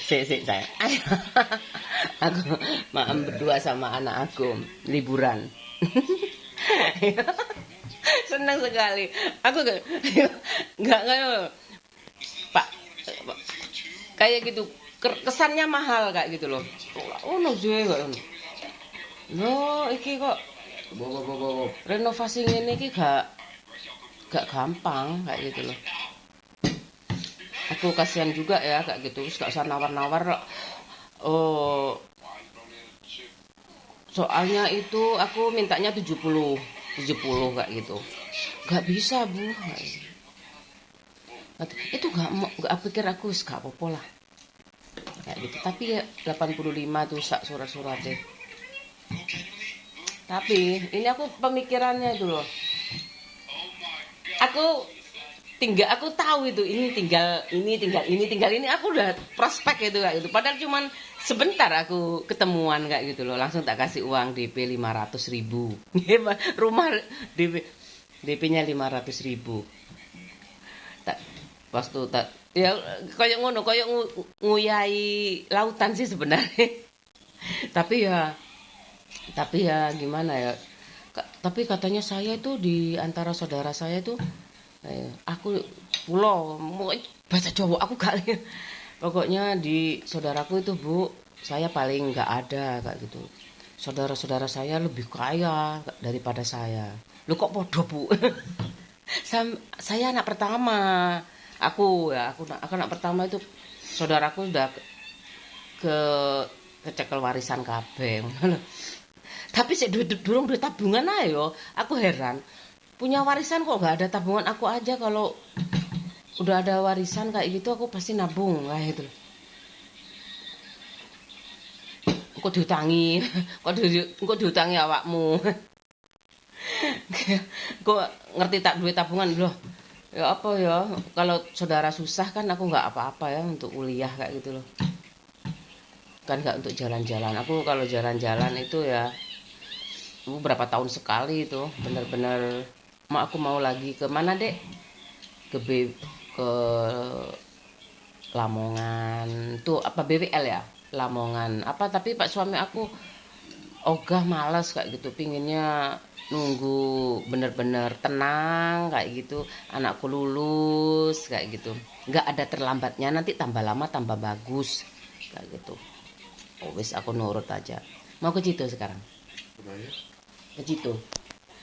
Sik saya. Aku maam berdua sama anak aku liburan. Senang sekali. Aku nggak Pak kayak gitu kesannya mahal kayak gitu loh. Oh no gue kok. No iki kok renovasi ini iki gak gampang kayak gitu loh. Aku kasihan juga ya kayak gitu, terus gak usah nawar-nawar. Oh, soalnya itu aku mintanya 70 kayak gitu. Gak bisa Bu. Itu gak pikir aku gak apa-apa lah. Kayak gitu. Tapi ya 85 tuh sak surat-surat deh. Tapi ini aku pemikirannya itu loh. Aku tahu itu ini tinggal ini aku udah prospek itu kayak gitu. Padahal cuman sebentar aku ketemuan kayak gitu loh, langsung tak kasih uang DP 500.000. Rumah DP-nya 500.000. Tak pas tuh tak ya kayak ngono, kayak nguyai lautan sih sebenarnya. tapi ya tapi ya gimana ya. Tapi katanya saya itu di antara saudara saya itu aku pulau bahasa Jawa aku gak pokoknya di saudaraku itu Bu, saya paling nggak ada kayak gitu. Saudara-saudara saya lebih kaya daripada saya. Lu kok podo Bu? Saya anak pertama. Aku anak pertama itu saudaraku udah ke kecekel warisan kabeh. Tapi sih durung duit tabungan ayo. Aku heran. Punya warisan kok nggak ada tabungan, aku aja kalau udah ada warisan kayak gitu aku pasti nabung kayak gitu. kok diutangi, kok diutangi awakmu. Kok ngerti tak duit tabungan loh. Ya apa ya, kalau saudara susah kan aku nggak apa-apa ya untuk kuliah kayak gitu loh. Kan nggak untuk jalan-jalan. Aku kalau jalan-jalan itu ya berapa tahun sekali itu bener-bener aku mau lagi ke mana dek, ke ke Lamongan tuh apa BWL ya, Lamongan apa, tapi pak suami aku ogah malas kayak gitu, pinginnya nunggu bener-bener tenang kayak gitu, anakku lulus kayak gitu, nggak ada terlambatnya, nanti tambah lama tambah bagus kayak gitu. Oh wis aku nurut aja. Mau ke situ sekarang, ke situ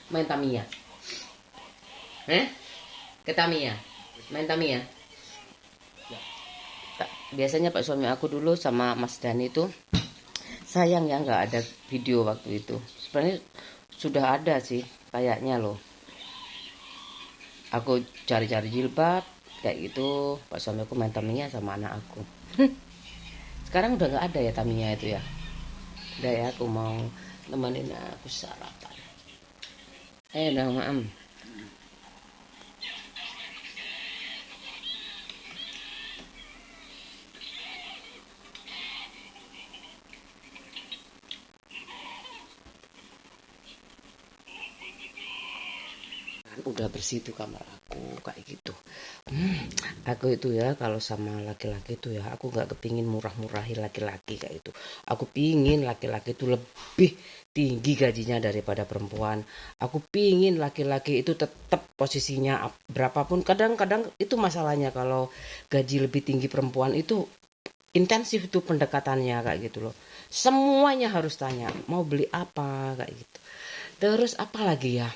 main Tamiya, ke Tamiya main Tamiya. Biasanya pak suami aku dulu sama Mas Dani itu, sayang ya nggak ada video waktu itu, sebenarnya sudah ada sih kayaknya loh. Aku cari-cari jilbab kayak gitu, pak suami aku main Tamiya sama anak aku. Sekarang udah nggak ada ya Tamiya itu ya. Udah ya, aku mau nemenin aku sarapan. Udah maam. Udah bersih tuh kamar aku kayak gitu. Aku itu ya kalau sama laki-laki itu ya aku nggak kepingin murah-murahin laki-laki kayak itu. Aku pingin laki-laki itu lebih tinggi gajinya daripada perempuan. Aku pingin laki-laki itu tetap posisinya berapapun. Kadang-kadang itu masalahnya kalau gaji lebih tinggi perempuan itu intensif tuh pendekatannya kayak gitu loh. Semuanya harus tanya mau beli apa kayak gitu. Terus apa lagi ya?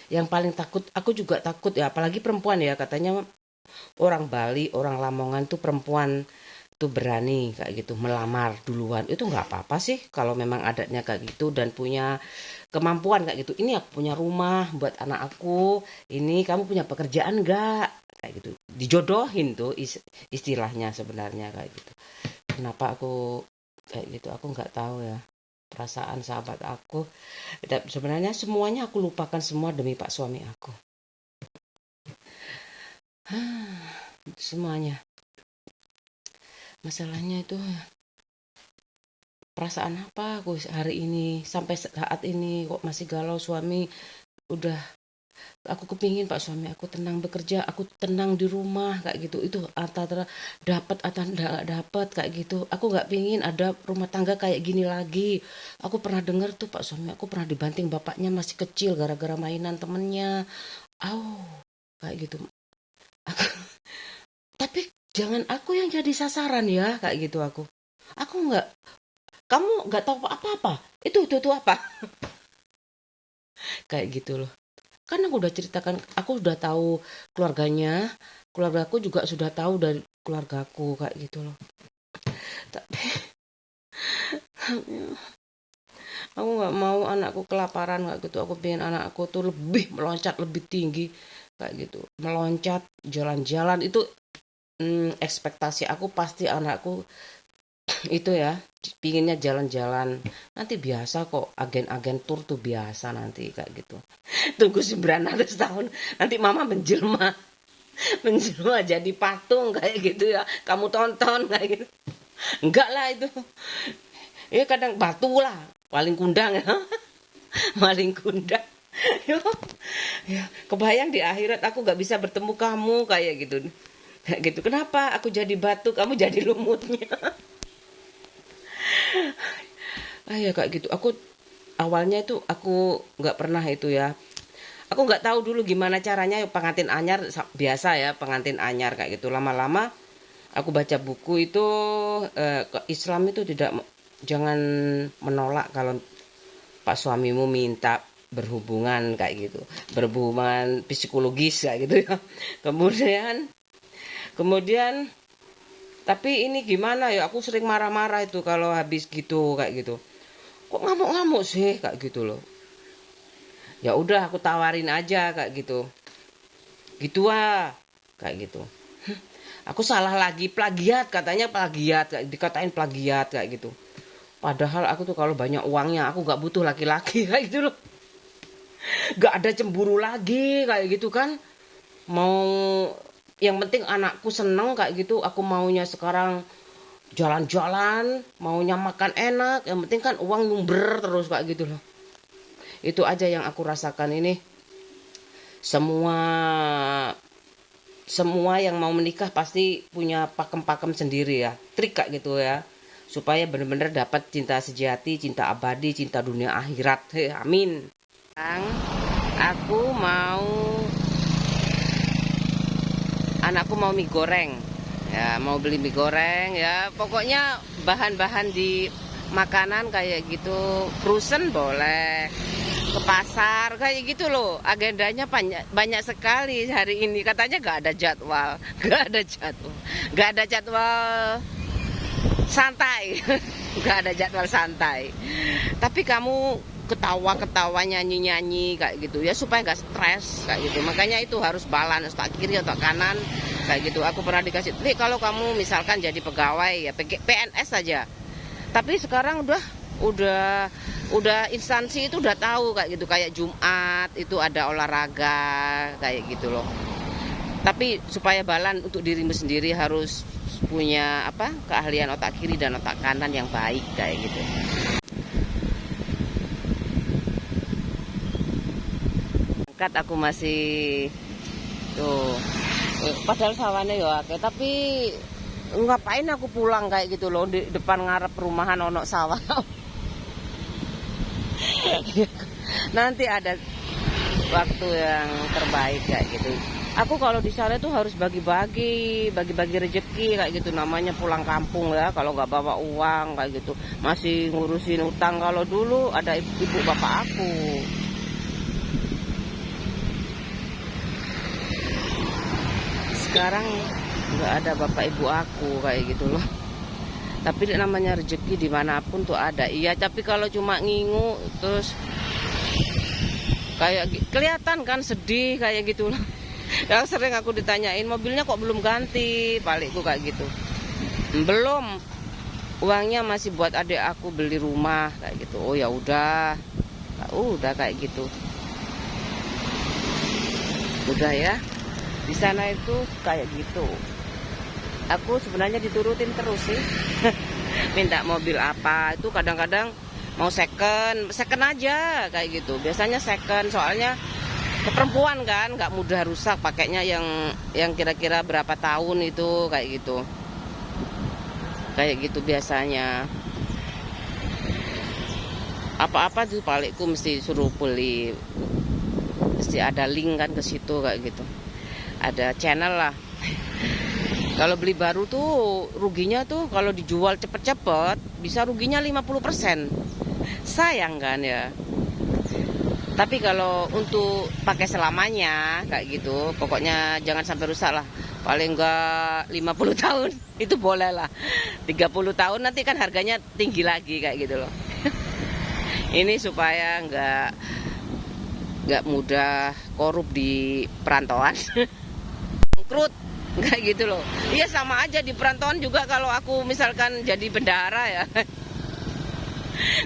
Yang paling takut, aku juga takut ya, apalagi perempuan ya, katanya orang Bali, orang Lamongan tuh perempuan tuh berani kayak gitu melamar duluan. Itu nggak apa-apa sih kalau memang adatnya kayak gitu dan punya kemampuan kayak gitu. Ini aku punya rumah buat anak aku, ini kamu punya pekerjaan nggak? Kayak gitu. Dijodohin tuh istilahnya sebenarnya kayak gitu. Kenapa aku kayak gitu? Aku nggak tahu ya. Perasaan sahabat aku. Sebenarnya semuanya aku lupakan semua demi pak suami aku. Semuanya. Masalahnya itu perasaan apa aku hari ini sampai saat ini kok masih galau. Suami udah, aku kepingin pak suami aku tenang bekerja, aku tenang di rumah kayak gitu. Itu antara dapat atau enggak dapat kayak gitu. Aku nggak pingin ada rumah tangga kayak gini lagi. Aku pernah dengar tuh pak suami aku pernah dibanting bapaknya masih kecil gara-gara mainan temennya. Kayak gitu. Tapi jangan aku yang jadi sasaran ya kayak gitu aku. Aku nggak, kamu nggak tahu apa-apa. Itu apa? Kayak gitu loh. Kan aku udah ceritakan, aku udah tahu keluarganya, keluargaku juga sudah tahu dari keluargaku kayak gitu loh. Tapi aku nggak mau anakku kelaparan kayak gitu. Aku pengen anakku tuh lebih meloncat lebih tinggi kayak gitu. Meloncat jalan-jalan itu ekspektasi aku pasti anakku itu ya pinginnya jalan-jalan. Nanti biasa kok agen-agen tur tuh biasa nanti kayak gitu. Tunggu 900 tahun nanti mama menjelma menjelma jadi patung kayak gitu ya, kamu tonton kayak gitu. Enggak lah itu ya, kadang batu lah paling kundang ya. Paling kundang ya, kebayang di akhirat aku nggak bisa bertemu kamu kayak gitu. Kayak gitu, kenapa aku jadi batu kamu jadi lumutnya. Ya kayak gitu. Aku awalnya itu aku nggak pernah itu ya. Aku nggak tahu dulu gimana caranya pengantin anyar biasa ya, pengantin anyar kayak gitu. Lama-lama aku baca buku itu Islam itu tidak, jangan menolak kalau pak suamimu minta berhubungan kayak gitu, berhubungan psikologis kayak gitu ya. Kemudian tapi ini gimana ya, aku sering marah-marah itu kalau habis gitu kayak gitu. Kok ngamuk-ngamuk sih kayak gitu loh. Ya udah aku tawarin aja kayak gitu. Gitu kayak gitu. Aku salah lagi, plagiat katanya, plagiat, dikatain plagiat kayak gitu. Padahal aku tuh kalau banyak uangnya aku nggak butuh laki-laki kayak gitu loh. Nggak ada cemburu lagi kayak gitu kan. Mau yang penting anakku seneng kayak gitu. Aku maunya sekarang jalan-jalan, maunya makan enak. Yang penting kan uang nyumber terus kayak gitu loh. Itu aja yang aku rasakan ini. Semua yang mau menikah pasti punya pakem-pakem sendiri ya. Trik kayak gitu ya. Supaya benar-benar dapat cinta sejati, cinta abadi, cinta dunia akhirat. Hei, amin. Anakku mau mie goreng. Ya, mau beli mie goreng ya. Pokoknya bahan-bahan di makanan kayak gitu, frozen boleh. Ke pasar kayak gitu loh, agendanya banyak sekali hari ini. Katanya nggak ada jadwal nggak ada jadwal santai. Nggak ada jadwal santai, tapi kamu ketawa nyanyi kayak gitu ya, supaya nggak stres kayak gitu. Makanya itu harus balance, otak kiri otak kanan kayak gitu. Aku pernah dikasih trik, kalau kamu misalkan jadi pegawai ya PNS saja, tapi sekarang udah instansi itu udah tahu kayak gitu, kayak Jumat itu ada olahraga kayak gitu loh. Tapi supaya balance untuk dirimu sendiri harus punya keahlian otak kiri dan otak kanan yang baik kayak gitu. Angkat aku masih tuh, padahal sawane ya akeh, tapi ngapain aku pulang kayak gitu loh, di depan ngarep perumahan ono sawah. Nanti ada waktu yang terbaik kayak gitu. Aku kalau di sana tuh harus bagi-bagi rezeki kayak gitu, namanya pulang kampung ya. Kalau nggak bawa uang kayak gitu, masih ngurusin utang. Kalau dulu ada ibu bapak aku. Sekarang nggak ada bapak ibu aku kayak gitu loh. Tapi namanya rezeki dimanapun tuh ada. Iya, tapi kalau cuma ngingu terus kayak kelihatan kan sedih kayak gitu loh. Yang sering aku ditanyain, mobilnya kok belum ganti, palikku kayak gitu. Belum, uangnya masih buat adik aku beli rumah kayak gitu. Oh ya udah kayak gitu. Udah ya, di sana itu kayak gitu. Aku sebenarnya diturutin terus sih. Minta mobil apa itu kadang-kadang mau second aja kayak gitu. Biasanya second, soalnya perempuan kan nggak mudah rusak, pakainya yang kira-kira berapa tahun itu kayak gitu biasanya. Apa-apa tuh palikku mesti suruh beli, mesti ada link kan ke situ kayak gitu, ada channel lah. Kalau beli baru tuh ruginya tuh kalau dijual cepet-cepet bisa ruginya 50%. Sayang kan ya. Tapi kalau untuk pakai selamanya kayak gitu, pokoknya jangan sampai rusak lah. Paling enggak 50 tahun itu boleh lah. 30 tahun nanti kan harganya tinggi lagi kayak gitu loh. Ini supaya enggak mudah korup di perantauan. Bangkrut kayak gitu loh. Iya, sama aja di perantauan juga. Kalau aku misalkan jadi bendahara ya.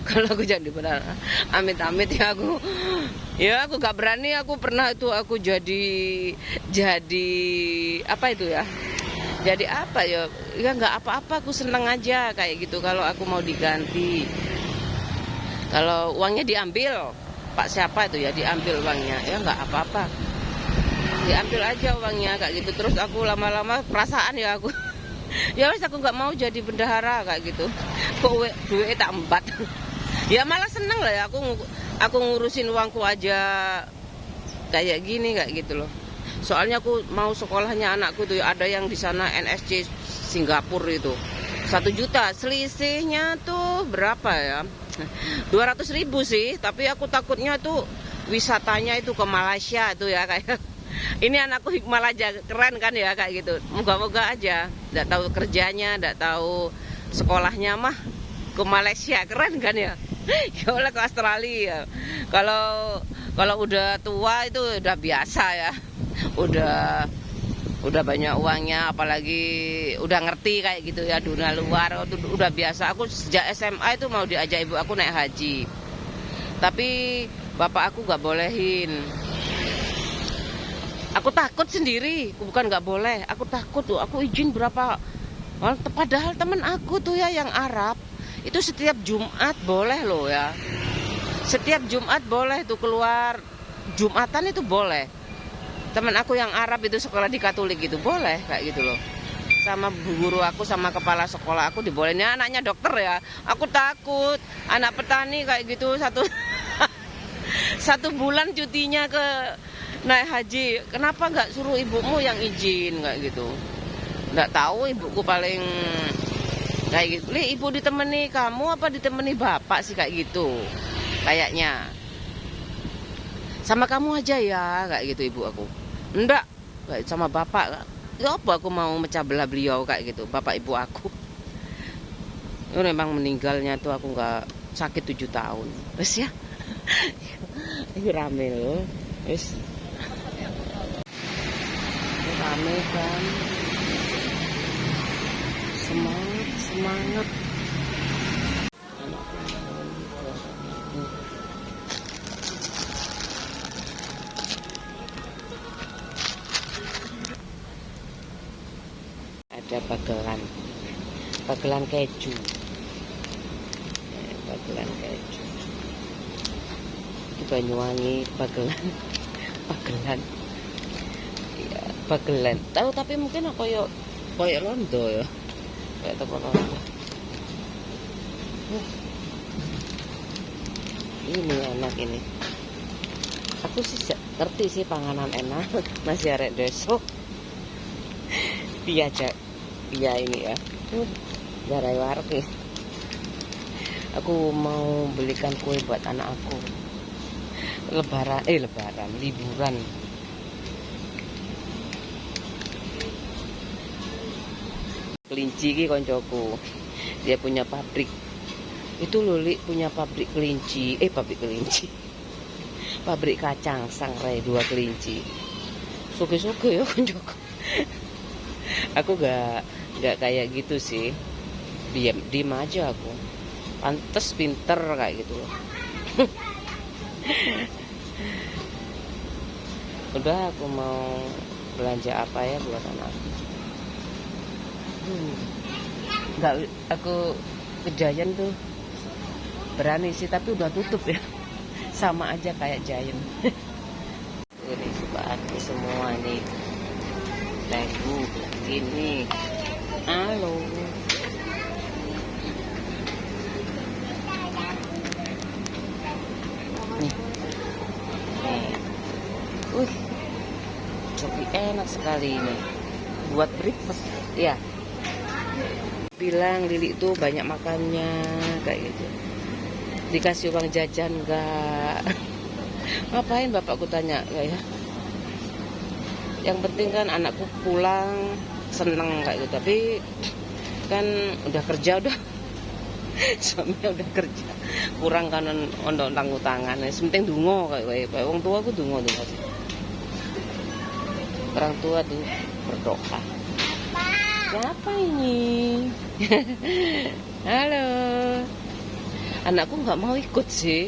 Kalau aku jadi bendahara, amit-amit ya aku gak berani. Aku pernah itu aku jadi apa itu ya, jadi apa ya nggak apa-apa, aku seneng aja kayak gitu. Kalau aku mau diganti, kalau uangnya diambil Pak siapa itu ya, diambil uangnya ya nggak apa-apa, diambil aja uangnya kayak gitu. Terus aku lama-lama perasaan ya aku ya wes, aku nggak mau jadi bendahara kayak gitu. Kok duit tak empat. Ya malah seneng lah ya aku ngurusin uangku aja kayak gini kayak gitu loh. Soalnya aku mau sekolahnya anakku tuh, ada yang di sana NSC Singapura itu 1 juta, selisihnya tuh berapa ya, 200.000 sih. Tapi aku takutnya tuh wisatanya itu ke Malaysia tuh ya, kayak ini anakku hikmah aja, keren kan ya kayak gitu. Moga-moga aja, nggak tahu kerjanya, nggak tahu sekolahnya mah ke Malaysia, keren kan ya. Ya oleh ke Australia. Kalau udah tua itu udah biasa ya, udah udah banyak uangnya, apalagi udah ngerti kayak gitu ya dunia luar, udah biasa. Aku sejak SMA itu mau diajak ibu aku naik haji, tapi bapak aku nggak bolehin. Aku takut sendiri, bukan nggak boleh, aku takut tuh. Aku izin berapa, padahal temen aku tuh ya yang Arab itu setiap Jumat boleh loh ya, setiap Jumat boleh tuh keluar, Jumatan itu boleh. Temen aku yang Arab itu sekolah di Katolik gitu boleh kayak gitu loh. Sama guru aku, sama kepala sekolah aku dibolehin. Ya, anaknya dokter ya. Aku takut. Anak petani kayak gitu satu bulan cutinya ke naik haji. Kenapa nggak suruh ibumu yang izin kayak gitu? Nggak tahu, ibuku paling kayak gitu. Li, ibu ditemani kamu apa ditemani bapak sih kayak gitu? Kayaknya. Sama kamu aja ya kayak gitu ibu aku. Enggak, kayak sama bapak. Ya apa aku mau mecah belah beliau kayak gitu, bapak ibu aku. Ya, memang meninggalnya tuh aku nggak sakit 7 tahun. Wes ya. Ini rame loh. Wes. Rame kan. Semangat, semangat. Ada pagelan, pagelan keju, pagelan keju di Banyuwangi. Pagelan, pagelan, ya pagelan. Tahu tapi mungkin koyo londo ya, kayak toko londo. Ini enak ini. Aku sih ngerti sih panganan enak, masih arek deso. Iya ini ya. Garai warung nih. Aku mau belikan kue buat anak aku. Lebaran, liburan. Kelinci ki koncoku. Dia punya pabrik. Itu Luli punya pabrik kelinci. Pabrik kelinci. Pabrik kacang sangrai 2 kelinci. Suge-suge ya koncoku. Aku nggak kayak gitu sih, diem aja aku. Pantes pinter kayak gitu loh. Udah, aku mau belanja apa ya buat anakku. Nggak, aku ke Giant tuh berani sih, tapi udah tutup ya. Sama aja kayak Giant. Ini aku semua nih. Lagu ini. Halo. Nih. Jadi enak sekali ini. Buat breakfast ya. Bilang Lili tuh banyak makannya kayak gitu. Dikasih uang jajan enggak? Ngapain bapakku tanya enggak ya? Yang penting kan anakku pulang seneng kayak gitu. Tapi kan udah kerja, udah suaminya udah kerja, kurang kan untuk tanggung tangan. Yang penting dungo kayak wong tua aku dungo tuh. Orang tua tuh berdoa. Siapa ini? Halo. Anakku nggak mau ikut sih.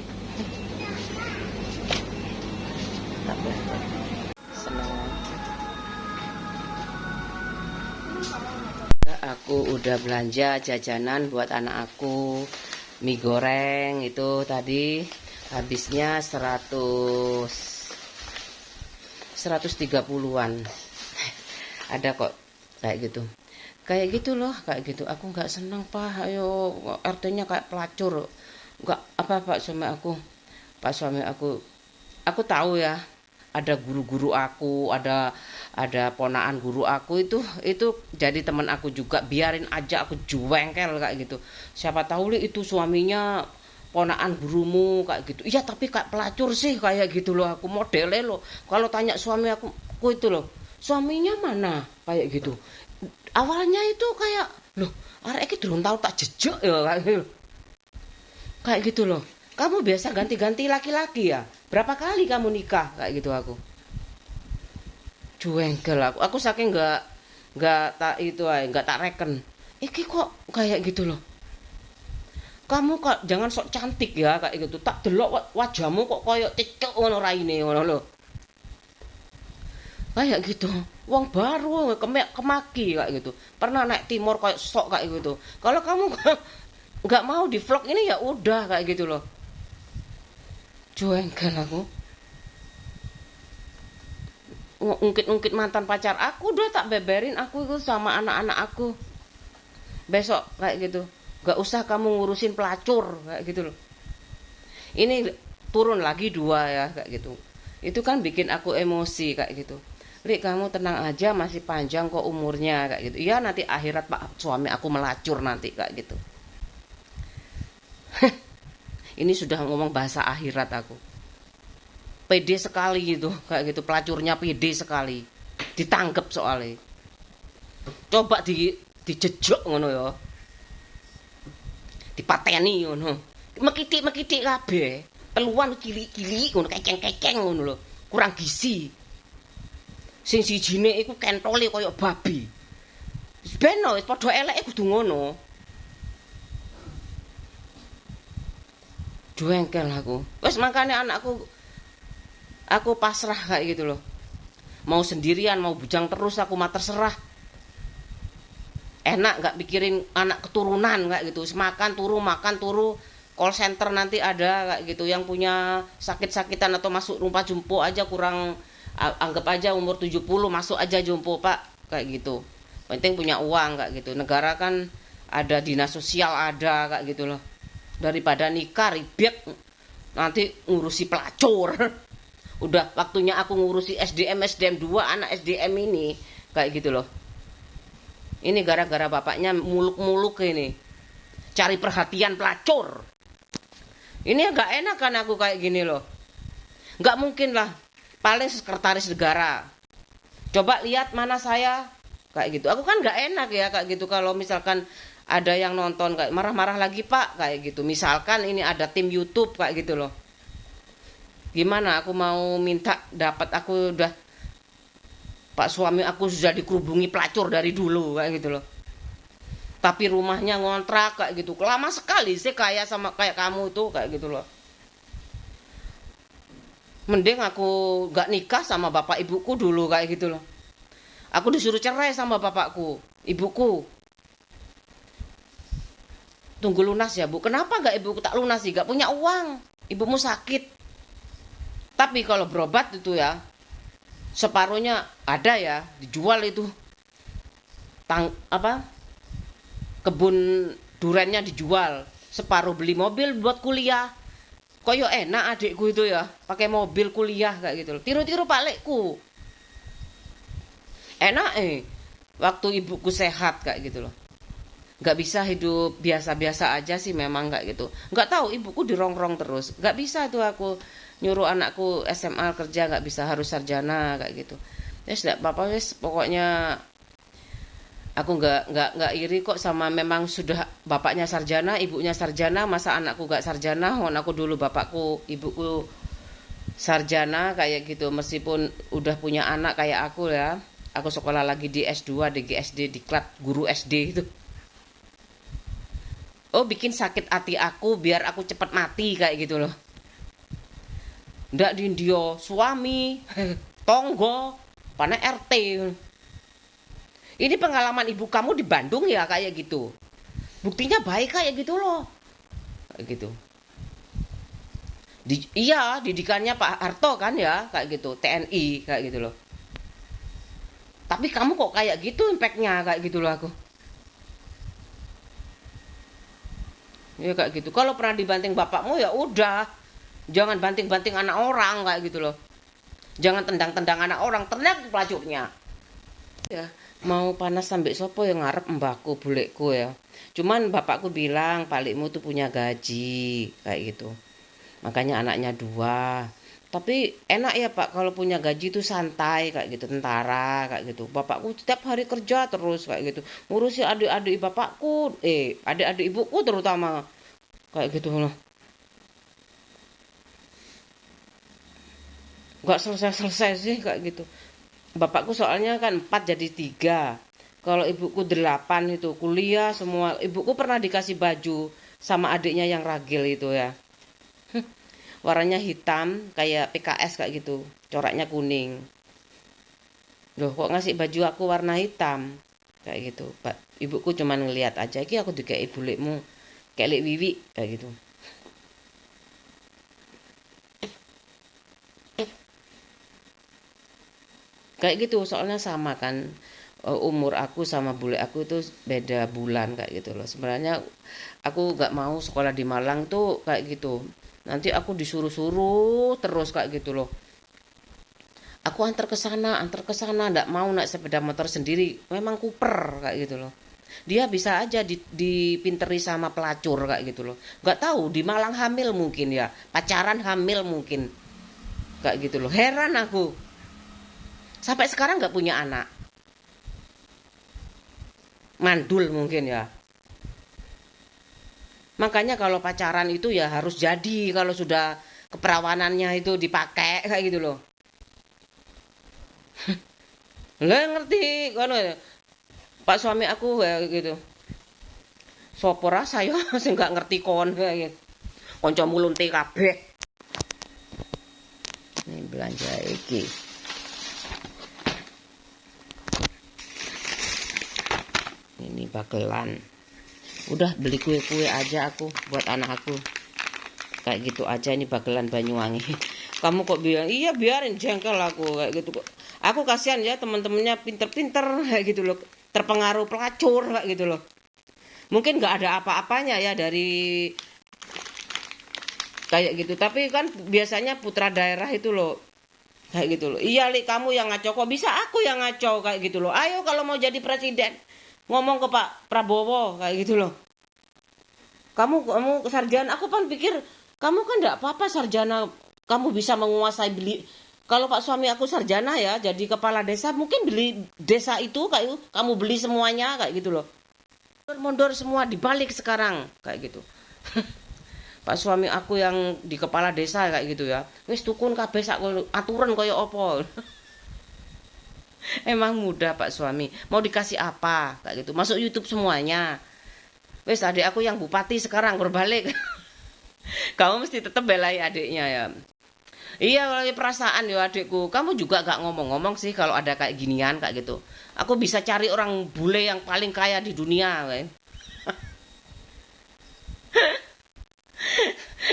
Aku udah belanja jajanan buat anak aku. Mie goreng itu tadi habisnya 130-an. Ada kok kayak gitu. Kayak gitu loh, kayak gitu. Aku nggak senang, Pak. Ayo, artinya kayak pelacur. Nggak apa Pak suami aku. Pak suami aku tahu ya. Ada guru-guru aku, ada ponaan guru aku itu jadi teman aku juga. Biarin aja aku juwengkel kayak gitu. Siapa tahu itu suaminya ponaan gurumu kayak gitu. Iya tapi kayak pelacur sih kayak gitu loh, aku modelnya loh. Kalau tanya suami aku itu loh, suaminya mana kayak gitu. Awalnya itu kayak loh, arek iki durung tau tak jejak ya kayak gitu. Kayak gitu loh. Kamu biasa ganti-ganti laki-laki ya? Berapa kali kamu nikah? Kayak gitu aku. Juengkel aku saking nggak tak itu aja, nggak tak reken. Iki kok kayak gitu loh. Kamu kok jangan sok cantik ya kayak gitu. Tak delok wajahmu kok koyo cecek ngono raine ngono lho. Kayak gitu. Wong baru kemaki kayak gitu. Pernah naik timur kayak sok kayak gitu. Kalau kamu nggak mau di vlog ini ya udah kayak gitu loh. Juengkel aku. Ungkit-ungkit mantan pacar aku udah tak beberin aku itu sama anak-anak aku. Besok kayak gitu. Gak usah kamu ngurusin pelacur kayak gitu loh. Ini turun lagi 2 ya kayak gitu. Itu kan bikin aku emosi kayak gitu. Rik, kamu tenang aja, masih panjang kok umurnya kayak gitu. Iya, nanti akhirat Pak suami aku melacur nanti kayak gitu. Ini sudah ngomong bahasa akhirat aku. Pede sekali gitu, kayak gitu. Pelacurnya pede sekali. Ditangkep soalnya. Coba dijejok ngono ya. Dipateni ngono. Mekitik-mekitik kabeh. Peluan kili-kili ngono, keceng-keceng ngono lho. Kurang gizi. Sing sijine iku kentole kaya babi. Wis beno, wis padha eleke kudu ngono. Juengkel aku. Wis makane anakku aku pasrah kayak gitu loh. Mau sendirian, mau bujang terus aku mah terserah. Enak gak pikirin anak keturunan kayak gitu. Makan turu, call center nanti ada kayak gitu. Yang punya sakit-sakitan atau masuk rumah jompo aja kurang, anggap aja umur 70 masuk aja jompo Pak kayak gitu. Penting punya uang kayak gitu. Negara kan ada dinas sosial ada kayak gitu loh. Daripada nikah ribet nanti ngurusi pelacur. Udah waktunya aku ngurusi SDM 2 anak SDM ini kayak gitu loh. Ini gara-gara bapaknya muluk-muluk ini. Cari perhatian pelacur. Ini agak enak kan aku kayak gini loh. Nggak mungkin lah. Paling sekretaris negara. Coba lihat mana saya. Kayak gitu. Aku kan nggak enak ya kayak gitu. Kalau misalkan ada yang nonton kayak marah-marah lagi Pak. Kayak gitu. Misalkan ini ada tim YouTube kayak gitu loh. Gimana aku mau minta dapat aku udah Pak suami aku sudah dikerubungi pelacur dari dulu kayak gitu loh. Tapi rumahnya ngontrak kayak gitu. Lama sekali sih kayak sama kayak kamu tuh kayak gitu loh. Mending aku gak nikah sama bapak ibuku dulu kayak gitu loh. Aku disuruh cerai sama bapakku, ibuku. Tunggu lunas ya Bu. Kenapa gak ibuku tak lunas sih? Gak punya uang. Ibumu sakit. Tapi kalau berobat itu ya, separuhnya ada ya, dijual itu. Kebun durennya dijual. Separuh beli mobil buat kuliah. Koyo enak adikku itu ya, pakai mobil kuliah kayak gitu loh. Tiru-tiru palekku. Enak waktu ibuku sehat kayak gitu loh. Gak bisa hidup biasa-biasa aja sih memang kayak gitu. Gak tahu ibuku dirongrong terus. Gak bisa tuh aku nyuruh anakku SMA kerja gak bisa harus sarjana kayak gitu. Ya sudah apa-apa wes pokoknya aku nggak iri kok sama memang sudah bapaknya sarjana, ibunya sarjana, masa anakku gak sarjana? Anakku dulu bapakku, ibuku sarjana kayak gitu meskipun udah punya anak kayak aku ya. Aku sekolah lagi di S2 di GSD diklat guru SD itu. Oh bikin sakit hati aku biar aku cepat mati kayak gitu loh. Ndak di India suami tonggo pana RT. Ini pengalaman ibu kamu di Bandung ya kayak gitu. Buktinya baik kayak gitu loh. Kayak gitu. Iya didikannya Pak Harto kan ya kayak gitu TNI kayak gitu loh. Tapi kamu kok kayak gitu impactnya kayak gitu loh aku. Ya kayak gitu. Kalau pernah dibanting bapakmu ya udah. Jangan banting-banting anak orang kayak gitu loh. Jangan tendang-tendang anak orang, tendang pelacurnya. Ya, mau panas sampai sopo yang ngarep mbakku bulekku ya. Cuman bapakku bilang palikmu tuh punya gaji kayak gitu. Makanya anaknya 2. Tapi enak ya Pak kalau punya gaji tuh santai kayak gitu, tentara kayak gitu. Bapakku setiap hari kerja terus kayak gitu. Ngurusi adik-adik bapakku, adik-adik ibuku terutama kayak gitu loh. Gak selesai-selesai sih kayak gitu. Bapakku soalnya kan 4 jadi 3. Kalau ibuku 8 itu kuliah semua. Ibuku pernah dikasih baju sama adiknya yang ragil itu ya. Warnanya hitam kayak PKS kayak gitu. Coraknya kuning. Loh kok ngasih baju aku warna hitam? Kayak gitu. Ibuku cuman ngeliat aja. Iki aku dikei bulikmu. Kayak lek wiwi kayak gitu. Kayak gitu soalnya sama kan. Umur aku sama bule aku itu beda bulan kayak gitu loh. Sebenarnya aku nggak mau sekolah di Malang tuh kayak gitu. Nanti aku disuruh-suruh terus kayak gitu loh. Aku antar ke sana, ndak mau naik sepeda motor sendiri. Memang kuper kayak gitu loh. Dia bisa aja dipinteri sama pelacur kayak gitu loh. Nggak tahu di Malang hamil mungkin ya, pacaran hamil mungkin kayak gitu loh. Heran aku. Sampai sekarang nggak punya anak. Mandul mungkin ya. Makanya kalau pacaran itu ya harus jadi kalau sudah keperawanannya itu dipakai kayak gitu loh. Lah ngerti kono ya. Pak suami aku kayak gitu. Sopo rasa yo sing gak ngerti kon kayak gitu. Kancamu lunte kabeh. Ini belanja iki. Ini bagelan. Udah beli kue-kue aja aku buat anak aku. Kayak gitu aja ini bagelan Banyuwangi. Kamu kok bilang, iya biarin jengkel aku kayak gitu kok. Aku kasihan ya teman-temannya pinter-pinter kayak gitu loh. Terpengaruh pelacur kayak gitu loh. Mungkin nggak ada apa-apanya ya dari kayak gitu. Tapi kan biasanya putra daerah itu loh. Kayak gitu loh. Iya Li kamu yang ngaco kok bisa aku yang ngaco kayak gitu loh. Ayo kalau mau jadi presiden ngomong ke Pak Prabowo kayak gitu loh. Kamu sarjana aku kan pikir kamu kan enggak apa-apa sarjana kamu bisa menguasai beli kalau Pak suami aku sarjana ya jadi kepala desa mungkin beli desa itu kayak kamu beli semuanya kayak gitu loh. Mundur semua dibalik sekarang kayak gitu. Pak suami aku yang di kepala desa kayak gitu ya. Wis tukun kabeh sak aturan kaya apa. Emang mudah Pak suami. Mau dikasih apa kayak gitu. Masuk YouTube semuanya. Wis adik aku yang bupati sekarang berbalik. Kamu mesti tetap belai adiknya ya. Iya kalau perasaan ya adikku. Kamu juga gak ngomong-ngomong sih kalau ada kayak ginian kayak gitu. Aku bisa cari orang bule yang paling kaya di dunia.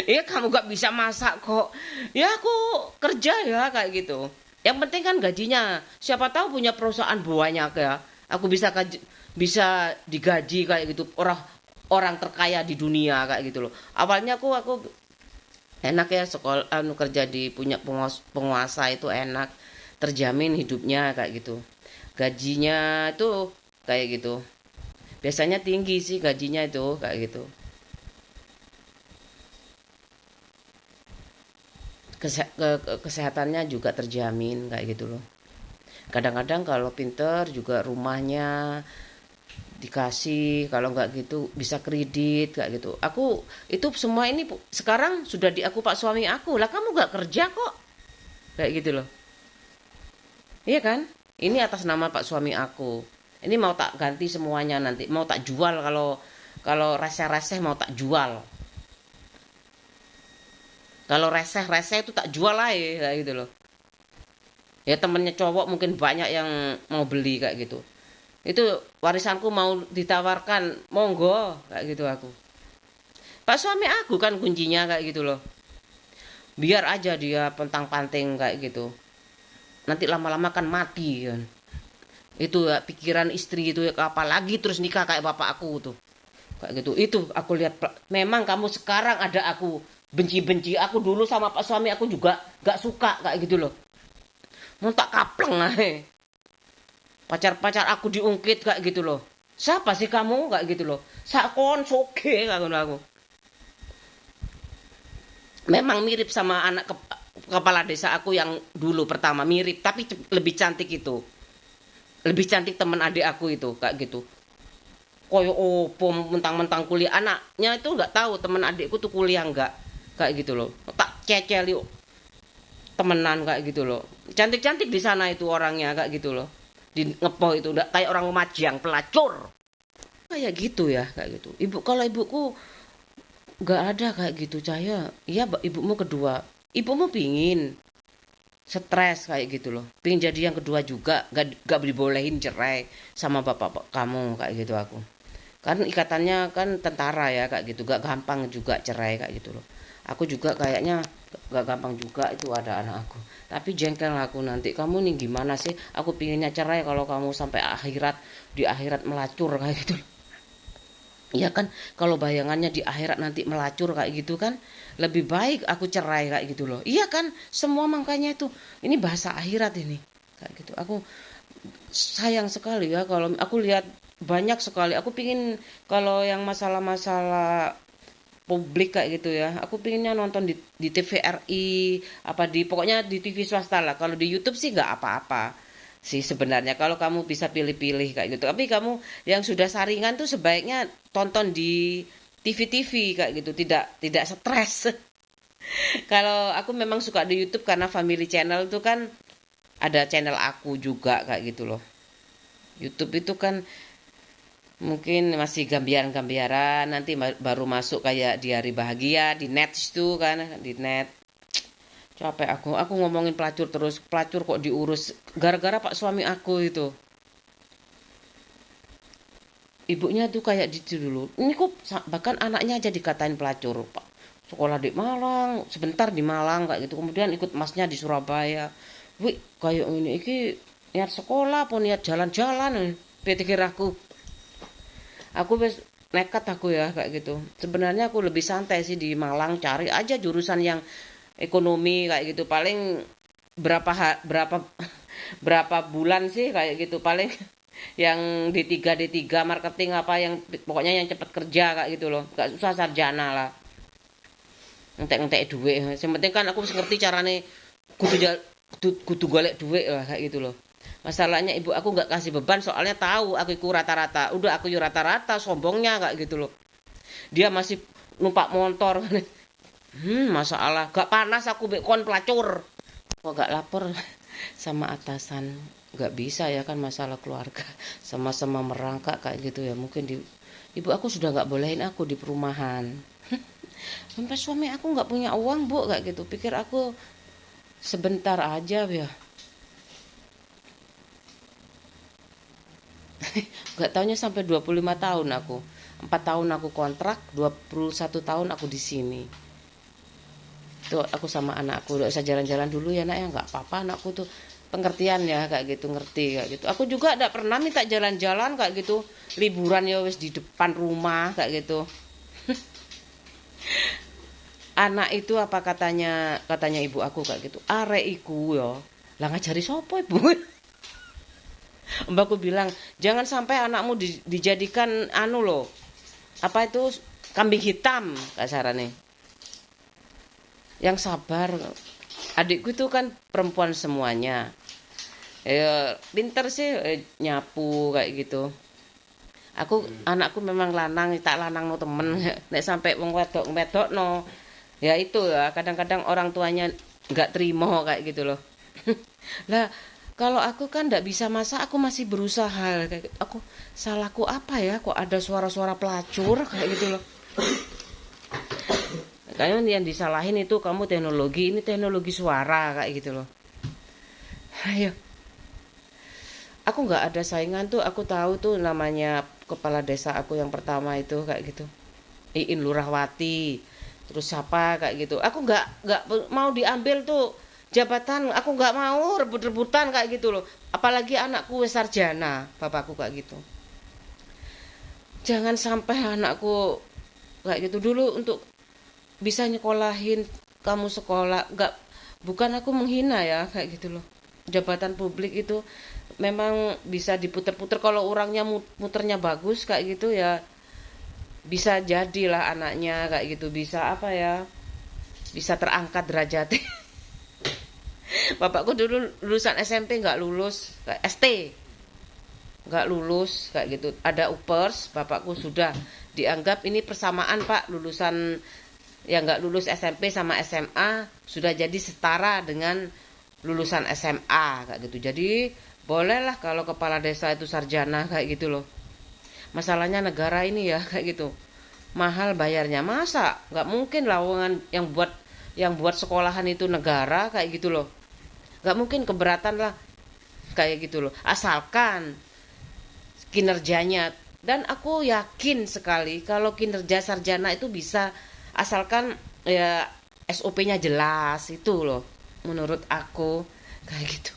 Iya kamu gak bisa masak kok. Ya aku kerja ya kayak gitu. Yang penting kan gajinya. Siapa tahu punya perusahaan banyak ya. Aku bisa digaji kayak gitu. Orang orang terkaya di dunia kayak gitu loh. Awalnya aku enak ya sekolah kerja di punya penguasa itu enak. Terjamin hidupnya kayak gitu. Gajinya itu kayak gitu. Biasanya tinggi sih gajinya itu kayak gitu. Kesehatannya juga terjamin kayak gitu loh. Kadang-kadang kalau pinter juga rumahnya dikasih, kalau nggak gitu bisa kredit kayak gitu. Aku itu semua ini sekarang sudah di aku Pak suami aku lah kamu nggak kerja kok kayak gitu loh. Iya kan? Ini atas nama Pak suami aku. Ini mau tak ganti semuanya nanti, mau tak jual kalau kalau reseh-reseh mau tak jual. Kalau reseh-reseh itu tak jual aja kayak gitu loh. Ya temennya cowok mungkin banyak yang mau beli kayak gitu. Itu warisanku mau ditawarkan, monggo kayak gitu aku. Pak suami aku kan kuncinya kayak gitu loh. Biar aja dia pentang-panting kayak gitu. Nanti lama-lama kan mati kan. Itu ya pikiran istri itu ya apalagi terus nikah kayak bapak aku tuh. Kayak gitu. Itu aku lihat memang kamu sekarang ada aku benci-benci aku dulu sama pak suami aku juga gak suka kayak gitu loh. Mau tak kapleng aja. Pacar-pacar aku diungkit kayak gitu loh. Siapa sih kamu kayak gitu loh. Sakon soge kayak gitu aku. Memang mirip sama anak kepala desa aku yang dulu pertama mirip tapi lebih cantik itu. Lebih cantik teman adik aku itu kayak gitu. Koyo opo mentang-mentang kuliah anaknya itu nggak tahu teman adikku tuh kuliah nggak kayak gitu loh. Tak cecel yuk. temenan kayak gitu loh. Cantik-cantik di sana itu orangnya kayak gitu loh. Di ngepo itu udah kayak orang Lumajang, pelacur. Kayak gitu ya, kayak gitu. Kalau ibuku nggak ada kayak gitu, Cahaya. Iya, ibumu kedua. Ibumu pingin stres kayak gitu loh. Pingin jadi yang kedua juga, nggak dibolehin cerai sama bapak kamu kayak gitu aku. Kan ikatannya kan tentara ya kayak gitu, gak gampang juga cerai kayak gitu loh. Aku juga kayaknya gak gampang juga itu ada anak aku. Tapi jengkel aku nanti, kamu nih gimana sih? Aku pinginnya cerai kalau kamu sampai akhirat, di akhirat melacur kayak gitu. Iya kan, kalau bayangannya di akhirat nanti melacur kayak gitu kan, lebih baik aku cerai kayak gitu loh. Iya kan, semua makanya itu, ini bahasa akhirat ini, kayak gitu. Aku sayang sekali ya kalau aku lihat banyak sekali. Aku pingin kalau yang masalah-masalah publik kayak gitu ya, aku pinginnya nonton di TVRI, apa di pokoknya di TV swasta lah. Kalau di YouTube sih nggak apa-apa sih sebenarnya kalau kamu bisa pilih-pilih kayak gitu. Tapi kamu yang sudah saringan tuh sebaiknya tonton di TV-TV kayak gitu, tidak stres. Kalau aku memang suka di YouTube karena Family Channel itu kan ada channel aku juga kayak gitu loh. YouTube itu kan mungkin masih gambiaran-gambiaran, nanti baru masuk kayak di hari bahagia di net itu kan, di net. Capek aku ngomongin pelacur terus, pelacur kok diurus gara-gara pak suami aku itu. Ibunya tuh kayak gitu dulu. Ini kok bahkan anaknya aja dikatain pelacur, Pak. Sekolah di Malang, sebentar di Malang kayak gitu. Kemudian ikut masnya di Surabaya. Wih, kayak ini niat sekolah apa niat jalan-jalan. Pikir aku wes nekat aku ya kayak gitu. Sebenarnya aku lebih santai sih di Malang, cari aja jurusan yang ekonomi kayak gitu. Paling berapa berapa bulan sih kayak gitu paling yang D3 marketing apa yang pokoknya yang cepat kerja kayak gitu loh. Gak susah sarjana lah. Entek-entek duit. Yang penting kan aku ngerti carane kudu golek duit lah kayak gitu loh. Masalahnya ibu aku nggak kasih beban soalnya tahu aku iku rata-rata. Udah aku rata-rata sombongnya kayak gitu loh. Dia masih numpak motor. Masalah gak panas aku bekon pelacur. Kok gak lapor sama atasan. Gak bisa ya kan masalah keluarga. Sama-sama merangkak kayak gitu ya. Mungkin ibu aku sudah gak bolehin aku di perumahan. Sampai suami aku nggak punya uang bu kayak gitu. Pikir aku sebentar aja ya. Gak taunya sampai 25 tahun aku. 4 tahun aku kontrak, 21 tahun aku di sini. Tuh aku sama anakku udah usah jalan-jalan dulu ya nak ya, nggak apa-apa anakku tuh pengertian ya kayak gitu, ngerti kayak gitu. Aku juga tidak pernah minta jalan-jalan kayak gitu, liburan ya wis di depan rumah kayak gitu. Anak itu apa katanya ibu aku kayak gitu, arek iku yo lah ngajari sopo ibu. Mbakku bilang jangan sampai anakmu dijadikan anu loh, apa itu, kambing hitam kasarannya. Yang sabar, adikku itu kan perempuan semuanya, pinter sih, nyapu kayak gitu. Aku anakku memang lanang, tak lanang no temen. Nek sampai wong wedok no, ya itu ya kadang-kadang orang tuanya nggak terima kayak gitu loh. Lah kalau aku kan nggak bisa masak, aku masih berusaha kayak gitu. Aku salahku apa ya? Kok ada suara-suara pelacur kayak gitu loh. Kayaknya yang disalahin itu kamu teknologi, ini teknologi suara kayak gitu loh. Ayo, aku nggak ada saingan tuh. Aku tahu tuh namanya kepala desa aku yang pertama itu kayak gitu. Iin Lurahwati. Terus siapa kayak gitu. Aku nggak mau diambil tuh jabatan. Aku nggak mau rebut-rebutan kayak gitu loh. Apalagi anakku wis sarjana, bapakku kayak gitu. Jangan sampai anakku kayak gitu dulu untuk bisa nyekolahin kamu sekolah. Nggak, bukan aku menghina ya kayak gitu loh. Jabatan publik itu memang bisa diputer-puter kalau orangnya muternya bagus kayak gitu ya, bisa jadilah anaknya kayak gitu, bisa apa ya, bisa terangkat derajatnya. Bapakku dulu lulusan SMP nggak lulus, ST nggak lulus kayak gitu, ada upers, bapakku sudah dianggap ini persamaan pak, lulusan yang nggak lulus SMP sama SMA sudah jadi setara dengan lulusan SMA kayak gitu. Jadi bolehlah kalau kepala desa itu sarjana kayak gitu loh. Masalahnya negara ini ya kayak gitu. Mahal bayarnya. Masa nggak mungkin lowongan yang buat sekolahan itu negara kayak gitu loh. Nggak mungkin, keberatan lah kayak gitu loh. Asalkan kinerjanya, dan aku yakin sekali kalau kinerja sarjana itu bisa, asalkan ya SOP-nya jelas itu loh menurut aku kayak gitu.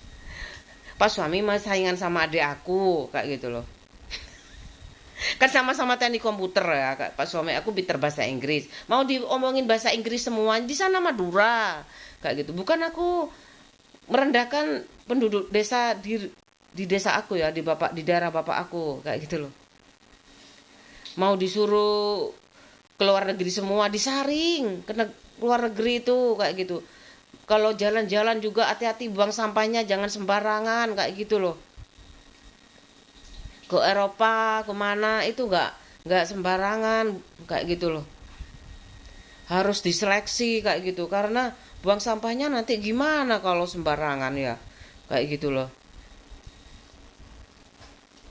Pas suami mah saingan sama adik aku kayak gitu loh. Kan sama-sama teknik komputer ya, Pak suami aku pinter bahasa Inggris. Mau diomongin bahasa Inggris semua di sana Madura kayak gitu. Bukan aku merendahkan penduduk desa di desa aku ya, di daerah bapak aku kayak gitu loh. Mau disuruh keluar negeri semua disaring ke luar negeri itu kayak gitu. Kalau jalan-jalan juga hati-hati buang sampahnya, jangan sembarangan kayak gitu loh. Ke Eropa kemana itu nggak sembarangan kayak gitu loh. Harus diseleksi kayak gitu, karena buang sampahnya nanti gimana kalau sembarangan ya kayak gitu loh.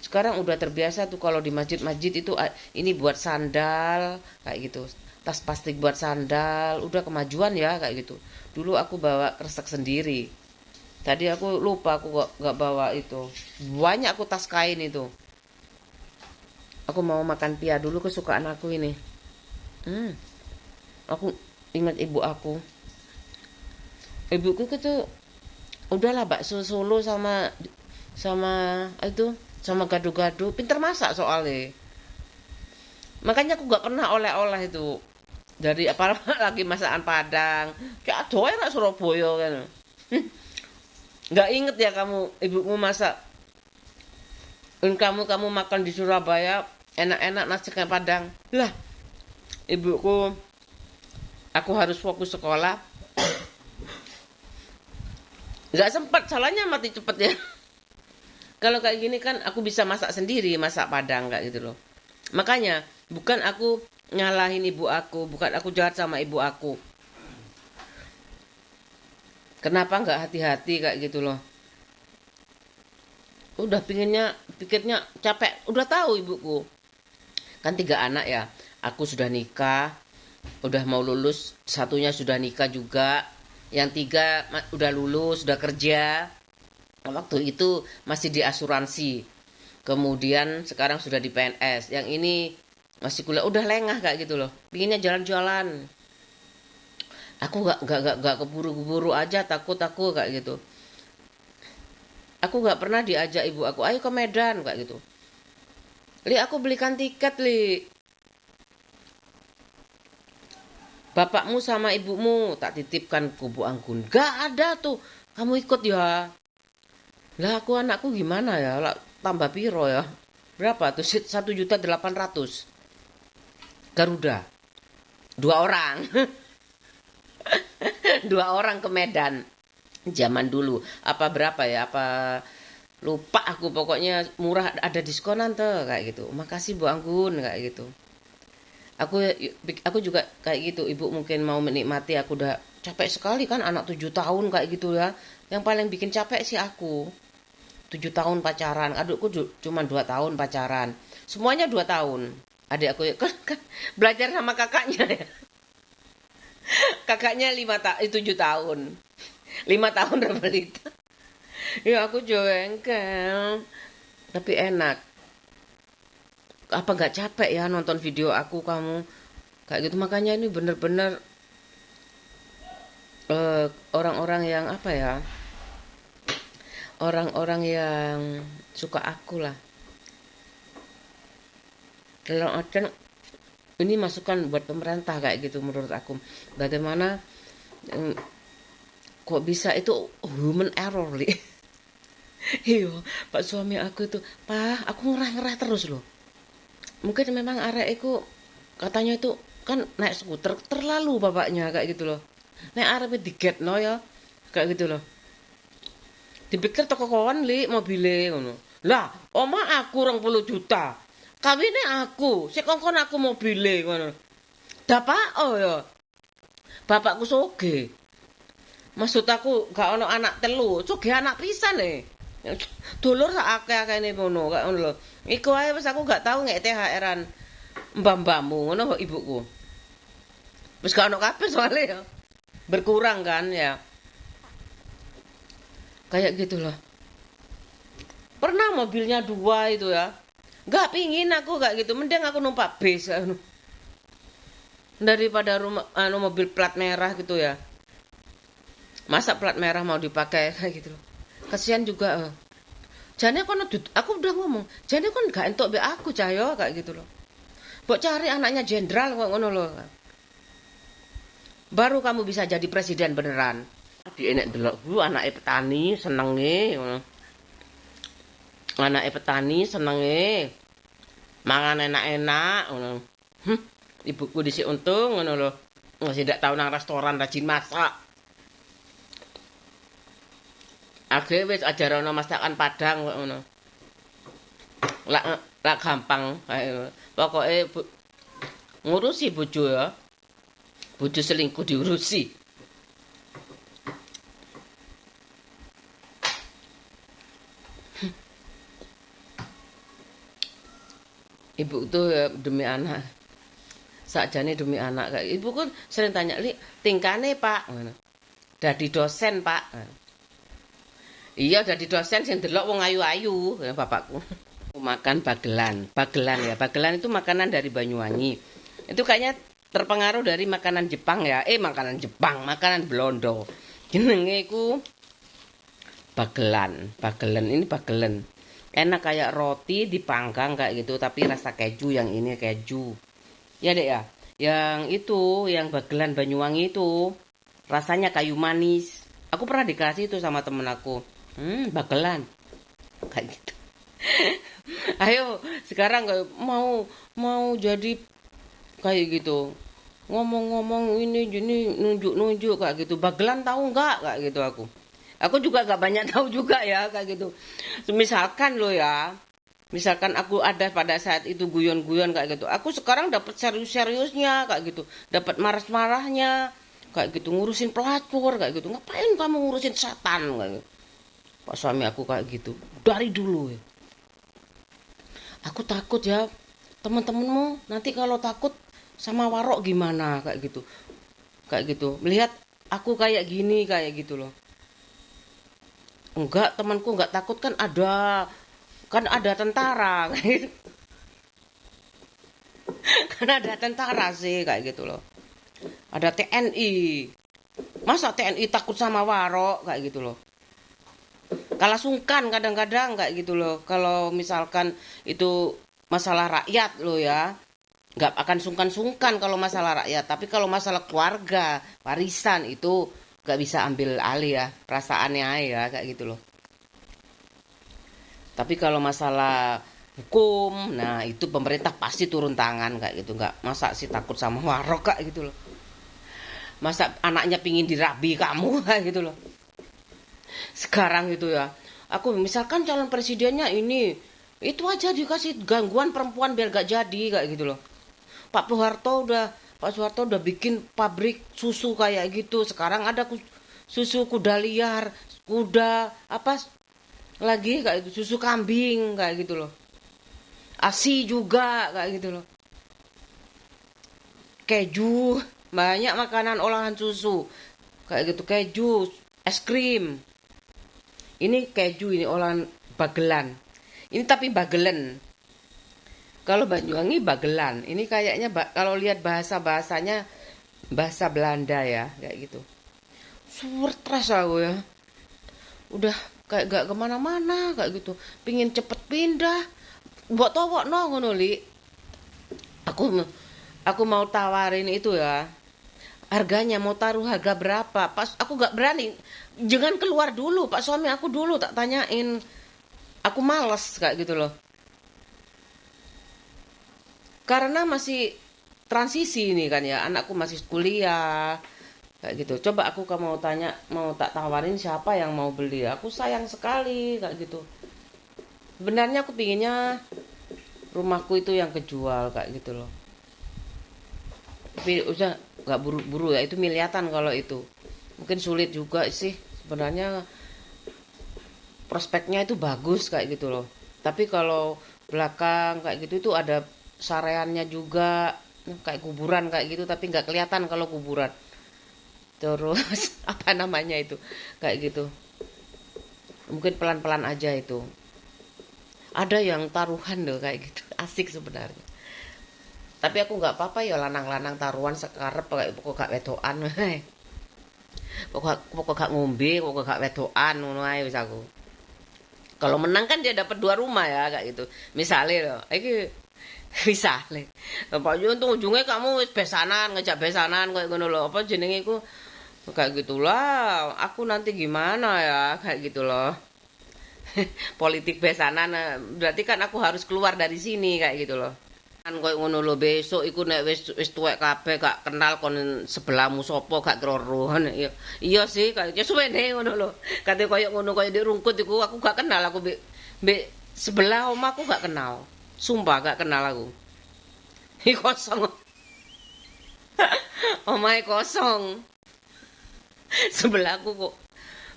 Sekarang udah terbiasa tuh kalau di masjid-masjid itu ini buat sandal kayak gitu, tas plastik buat sandal, udah kemajuan ya kayak gitu. Dulu aku bawa kresek sendiri, tadi aku lupa, aku nggak bawa itu. Banyak aku tas kain itu. Aku mau makan pia dulu, kesukaan aku ini. Aku ingat ibu aku. Ibuku itu udahlah bakso Solo sama sama itu sama gado-gado, pinter masak soalnya. Makanya aku nggak pernah oleh-oleh itu dari apa lagi masakan Padang. Kayak doyan nak Surabaya kan. Nggak inget ya kamu ibumu masak. Kamu makan di Surabaya enak-enak nasi Padang. Lah, ibuku, aku harus fokus sekolah. Nggak sempat, salahnya mati cepet ya. Kalau kayak gini kan aku bisa masak sendiri, masak Padang kayak gitu loh. Makanya bukan aku nyalahin ibu aku, bukan aku jahat sama ibu aku. Kenapa nggak hati-hati kayak gitu loh. Udah pikirnya capek, udah tahu ibuku. Kan 3 anak ya. Aku sudah nikah, udah mau lulus, satunya sudah nikah juga. Yang 3 udah lulus, sudah kerja. Waktu itu masih di asuransi. Kemudian sekarang sudah di PNS. Yang ini masih kuliah, udah lengah kayak gitu loh. Pinginnya jalan-jalan. Aku nggak keburu-buru aja, takut aku kayak gitu. Aku nggak pernah diajak ibu aku, ayo ke Medan kayak gitu. Li, aku belikan tiket, Li. Bapakmu sama ibumu tak titipkan ke Bu Anggun. Gak ada tuh. Kamu ikut ya. Lah aku anakku gimana ya? Lah, tambah piro ya? Berapa tuh? 1.800.000. Garuda. 2 orang. 2 orang ke Medan. Zaman dulu. Apa berapa ya? Apa lupa aku, pokoknya murah, ada diskonan tuh kayak gitu. Makasih Bu Anggun kayak gitu. Aku juga kayak gitu. Ibu mungkin mau menikmati, aku udah capek sekali kan, anak 7 tahun kayak gitu ya. Yang paling bikin capek sih aku. 7 tahun pacaran, adukku cuma 2 tahun pacaran, semuanya 2 tahun. Adik aku ya kan belajar sama kakaknya ya. Kakaknya 7 tahun, 5 tahun Rebelita. Ya aku jengkel, tapi enak. Apa nggak capek ya nonton video aku kamu kayak gitu. Makanya ini bener-bener orang-orang yang apa ya, orang-orang yang suka aku lah. Dalam artian ini masukan buat pemerintah kayak gitu menurut aku. Bagaimana kok bisa itu human error, Li. Iya, Pak suami aku itu, Pak, aku ngerah-ngerah terus loh. Mungkin memang arek itu katanya itu kan naik skuter terlalu bapaknya kayak gitu loh. Naik arek diget no ya, kayak gitu loh. Dipikir toko kawan Li mobile ngono. Lah, oma aku 20 juta. Kawine aku, sik kongkon aku mobile ngono. Dapak oh ya. bapakku soge. Maksud aku gak ono anak telu, soge anak pisan dulur sak akeh-akehne ngono kok ngono lho. Iku ae wis aku gak tau ngek THR-an mbah-mbahmu ngono kok ibuku. Wis gak ono kabeh soalnya ya. Berkurang kan ya. Kayak gitu loh. Pernah mobilnya 2 itu ya. Gak pingin aku kayak gitu, mending aku numpak bis daripada rumah mobil plat merah gitu ya. Masa plat merah mau dipakai kayak gitu loh. Kasihan juga. Jane kono aku udah ngomong, jane kon gak entuk mbek aku Cahyo kayak gitu loh. Mbok cari anaknya jenderal kok ngono loh. Baru kamu bisa jadi presiden beneran. Di enek delok anake petani senenge ngono. Anake petani senenge. Mangan enak-enak ngono. Ibuku dhisik untung ngono loh. Masih ndak tau nang restoran rajin masak. Akhirnya wis ajarono masakan Padang kok ngono. Lak gampang pokoke ngurusi bojo ya. Bojo selingkuh diurusi. Ibu tuh ya, demi anak. Sakjane demi anak kayak ibu kan sering tanya, "Li, tingkane, Pak?" ngono. Dadi dosen, Pak. Iya, dadi dosen sing delok wong ayu-ayu, ya bapakku. Makan bagelan. Bagelan ya. Bagelan itu makanan dari Banyuwangi. Itu kayaknya terpengaruh dari makanan Jepang ya. Makanan Jepang, makanan Belanda. Jenenge iku bagelan. Bagelan ini bagelan. Enak kayak roti dipanggang kayak gitu, tapi rasa keju, yang ini keju. Ya, Dek ya. Yang itu, yang bagelan Banyuwangi itu rasanya kayu manis. Aku pernah dikasih itu sama temen aku. Bagelan. Kayak gitu. Ayo, sekarang mau jadi kayak gitu. Ngomong-ngomong ini nunjuk-nunjuk kayak gitu. Bagelan tahu nggak kayak gitu aku. Aku juga nggak banyak tahu juga ya kayak gitu. Misalkan lo ya, misalkan aku ada pada saat itu guyon-guyon kayak gitu. Aku sekarang dapat serius-seriusnya kayak gitu. Dapat marah-marahnya kayak gitu, ngurusin pelacur kayak gitu. Ngapain kamu ngurusin setan kayak gitu. Pak suami aku kayak gitu dari dulu ya. Aku takut ya, teman-temanmu nanti kalau takut sama Warok gimana kayak gitu. Kayak gitu. Melihat aku kayak gini kayak gitu loh. Enggak, temanku enggak takut kan ada tentara kayak gitu. Kan ada tentara sih kayak gitu loh. Ada TNI. Masa TNI takut sama Warok kayak gitu loh. Kalah sungkan kadang-kadang kayak gitu loh. Kalau misalkan itu masalah rakyat loh ya. Nggak akan sungkan-sungkan kalau masalah rakyat. Tapi kalau masalah keluarga, warisan itu nggak bisa ambil alih ya. Perasaannya ya kayak gitu loh. Tapi kalau masalah hukum, nah itu pemerintah pasti turun tangan kayak gitu. Nggak masa sih takut sama Warok kayak gitu loh. Masa anaknya pingin dirabi kamu kayak gitu loh. Sekarang itu ya, aku misalkan calon presidennya ini, itu aja dikasih gangguan perempuan biar gak jadi kayak gitu loh. Pak Soeharto udah bikin pabrik susu kayak gitu. Sekarang ada susu kuda liar, kuda apa lagi kayak itu, susu kambing kayak gitu loh. ASI juga kayak gitu loh. Keju, banyak makanan olahan susu kayak gitu, keju, es krim. Ini keju, ini olahan bagelan. Ini tapi bagelen. Kalau Banyuwangi bagelan. Ini kayaknya kalau lihat bahasa-bahasanya bahasa Belanda ya, kayak gitu. Stres aku ya. Udah kayak gak kemana-mana kayak gitu. Pingin cepet pindah. Mbok towok no ngono li. Aku mau tawarin itu ya. Harganya mau taruh harga berapa? Pas aku gak berani. Jangan keluar dulu, Pak suami aku dulu tak tanyain. Aku males kayak gitu loh. Karena masih transisi ini kan ya, anakku masih kuliah. Kayak gitu. Coba aku mau tanya, mau tak tawarin siapa yang mau beli. Aku sayang sekali kayak gitu. Sebenarnya aku pinginnya rumahku itu yang kejual kayak gitu loh. Tapi udah nggak buru-buru ya, itu miliatan kalau itu. Mungkin sulit juga sih sebenarnya, prospeknya itu bagus kayak gitu loh. Tapi kalau belakang kayak gitu itu ada sareannya juga, kayak kuburan kayak gitu, tapi nggak kelihatan kalau kuburan. Terus apa namanya itu kayak gitu. Mungkin pelan-pelan aja itu. Ada yang taruhan loh kayak gitu, asik sebenarnya. Tapi aku nggak apa-apa ya lanang-lanang taruhan sekarep kayak pokok gak wedokan wae. Pokok gak ngombe, pokok gak wedokan ngono ae wis aku. Kalau menang kan dia dapat 2 rumah ya kayak gitu. Misalnya loh, iki misalnya. Pak Yo untung ujungnya kamu wis besanan, ngejak besanan kayak ngono loh. Apa jenenge iku kayak gitulah. Aku nanti gimana ya kayak gitu loh. Politik besanan berarti kan aku harus keluar dari sini kayak gitu loh. Kan koyo ngono lho, besok iku nek wis tuwek kabeh gak kenal kon sebelahmu sapa gak kroro. Iya iya sih kaya suwene ngono lho. Kate koyo ngono koyo di rungkut iku aku gak kenal, aku mbek sebelah omahku gak kenal. Sumpah gak kenal aku. Kosong. Omahe kosong. Sebelahku kok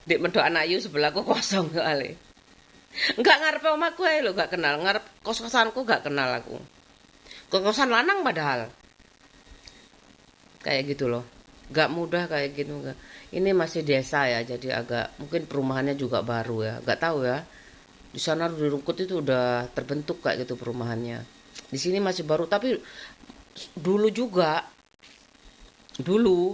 Dik Medokan Ayu sebelahku kosong kali. Enggak ngarepe omahku ae lho gak kenal, ngarep kos-kosanku gak kenal aku. Kos-kosan lanang padahal. Kayak gitu loh. Gak mudah kayak gitu enggak. Ini masih desa ya, jadi agak mungkin perumahannya juga baru ya. Gak tahu ya. Di sana di Rungkut itu udah terbentuk kayak gitu perumahannya. Di sini masih baru, tapi dulu juga, dulu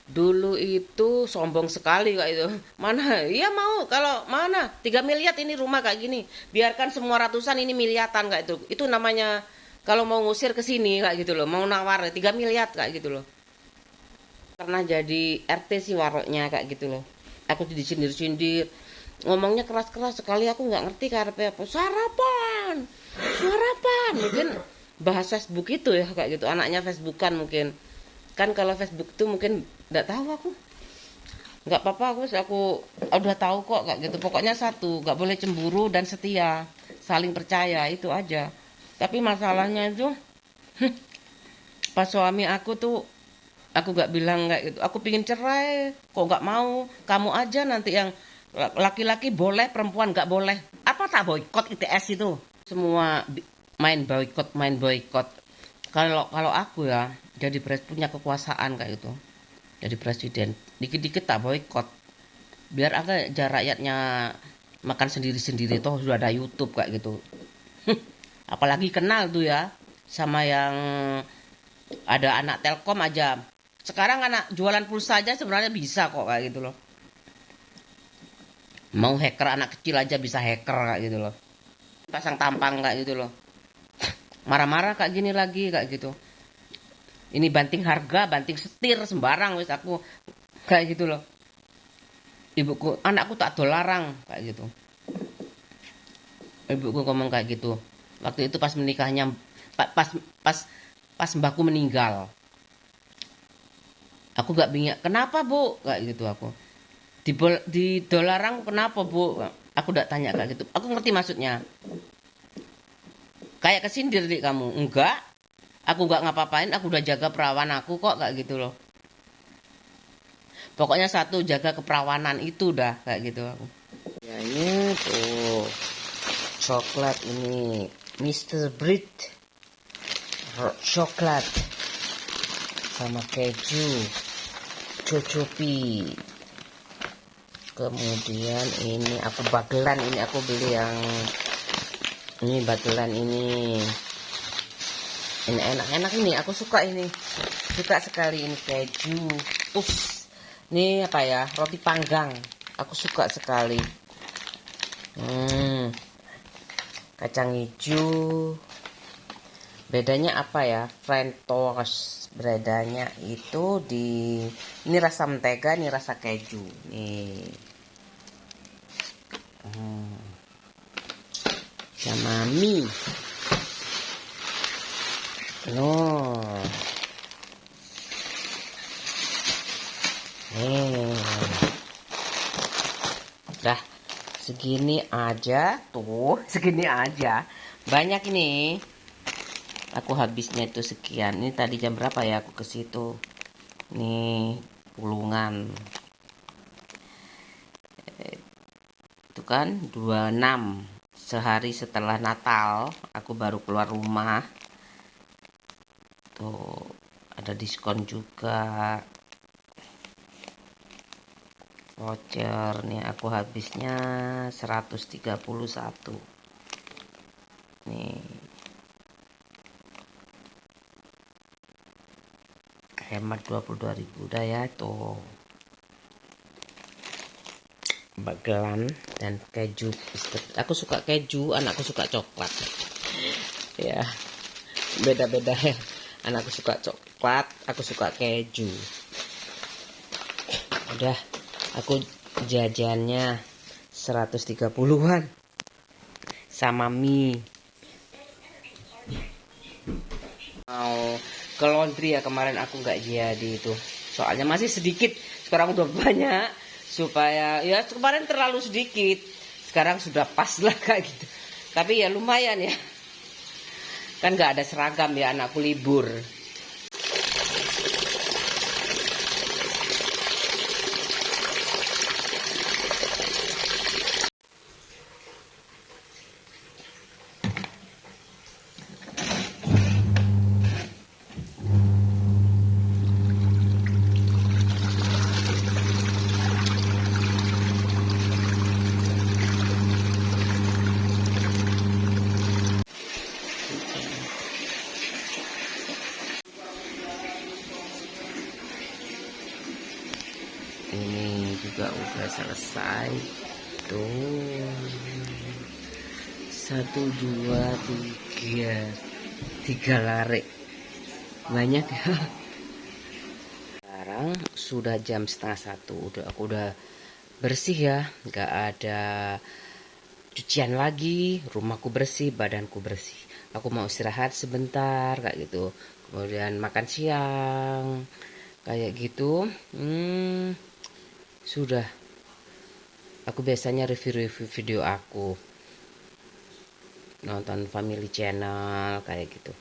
dulu itu sombong sekali kayak itu. Mana? Iya mau kalau mana? 3 miliar ini rumah kayak gini. Biarkan semua ratusan ini miliatan kayak itu. Itu namanya kalau mau ngusir ke sini kayak gitu loh. Mau nawar 3 miliar kayak gitu loh. Pernah jadi RT sih waroknya kayak gitu loh. Aku disindir-sindir. Ngomongnya keras-keras sekali, aku nggak ngerti karepe apa. Sarapan. Sarapan. Mungkin bahas Facebook itu ya kayak gitu. Anaknya Facebookan mungkin. Kan kalau Facebook tuh mungkin nggak tahu aku, nggak apa-apa, aku udah tahu kok kayak gitu. Pokoknya satu, nggak boleh cemburu dan setia, saling percaya itu aja. Tapi masalahnya itu pas suami aku tuh, aku nggak bilang kayak gitu aku pingin cerai, kok nggak mau, kamu aja nanti yang laki-laki boleh, perempuan nggak boleh. Apa tak boykot ITS itu semua, main boykot. Kalau aku ya jadi punya kekuasaan kayak gitu, jadi presiden, dikit-dikit tak boykot, biar aja rakyatnya makan sendiri-sendiri, toh sudah ada YouTube kayak gitu. Apalagi kenal tuh ya sama yang ada anak Telkom aja. Sekarang anak jualan pulsa aja sebenarnya bisa kok kayak gitu loh. Mau hacker anak kecil aja bisa hacker kayak gitu loh. Pasang tampang kayak gitu loh. Marah-marah kayak gini lagi kayak gitu. Ini banting harga, banting setir sembarang wis aku kayak gitu loh. Ibuku, anakku tak dolarang kayak gitu. Ibuku ngomong kayak gitu. Waktu itu pas menikahnya, pas pas pas mbahku meninggal. Aku gak bingung, kenapa bu? Kayak gitu aku. Di dolarang kenapa bu? Aku udah tanya kayak gitu. Aku ngerti maksudnya. Kayak kesindir dik kamu. Enggak. Aku gak ngapa-ngapain, aku udah jaga perawan aku kok kayak gitu loh. Pokoknya satu, jaga keperawanan itu dah kayak gitu aku. Ya ini tuh coklat ini Mr. Brit coklat sama keju cocopi. Kemudian ini aku bagelan, ini aku beli yang ini bagelan ini enak-enak, ini aku suka, ini suka sekali, ini keju. Ini apa ya, roti panggang, aku suka sekali. Kacang hijau, bedanya apa ya, French toast, bedanya itu di ini rasa mentega, ini rasa keju nih. Sama mie. Dah segini aja tuh, segini aja. Banyak ini. aku habisnya itu sekian. Ini tadi jam berapa ya aku ke situ? Nih pulungan itu kan 26 sehari setelah Natal aku baru keluar rumah. Tuh ada diskon juga voucher nih, aku habisnya 131 nih, hemat 22.000 udah ya. Tuh bagelan dan keju, aku suka keju, anakku suka coklat ya, beda-beda ya. Anakku suka coklat, aku suka keju. Udah aku jajannya 130-an sama mie. Mau ke laundry ya, kemarin aku nggak jadi itu soalnya masih sedikit, sekarang udah banyak. Supaya ya kemarin terlalu sedikit, sekarang sudah pas lah kayak gitu. Tapi ya lumayan ya, kan nggak ada seragam ya, anakku libur. Ini juga udah selesai. Tuh 1 2 3 larik, banyak ya. Sekarang sudah jam setengah 1, aku udah bersih ya, nggak ada cucian lagi, rumahku bersih, badanku bersih. Aku mau istirahat sebentar kayak gitu, kemudian makan siang kayak gitu. Sudah, aku biasanya review-review video aku, nonton Family Channel kayak gitu.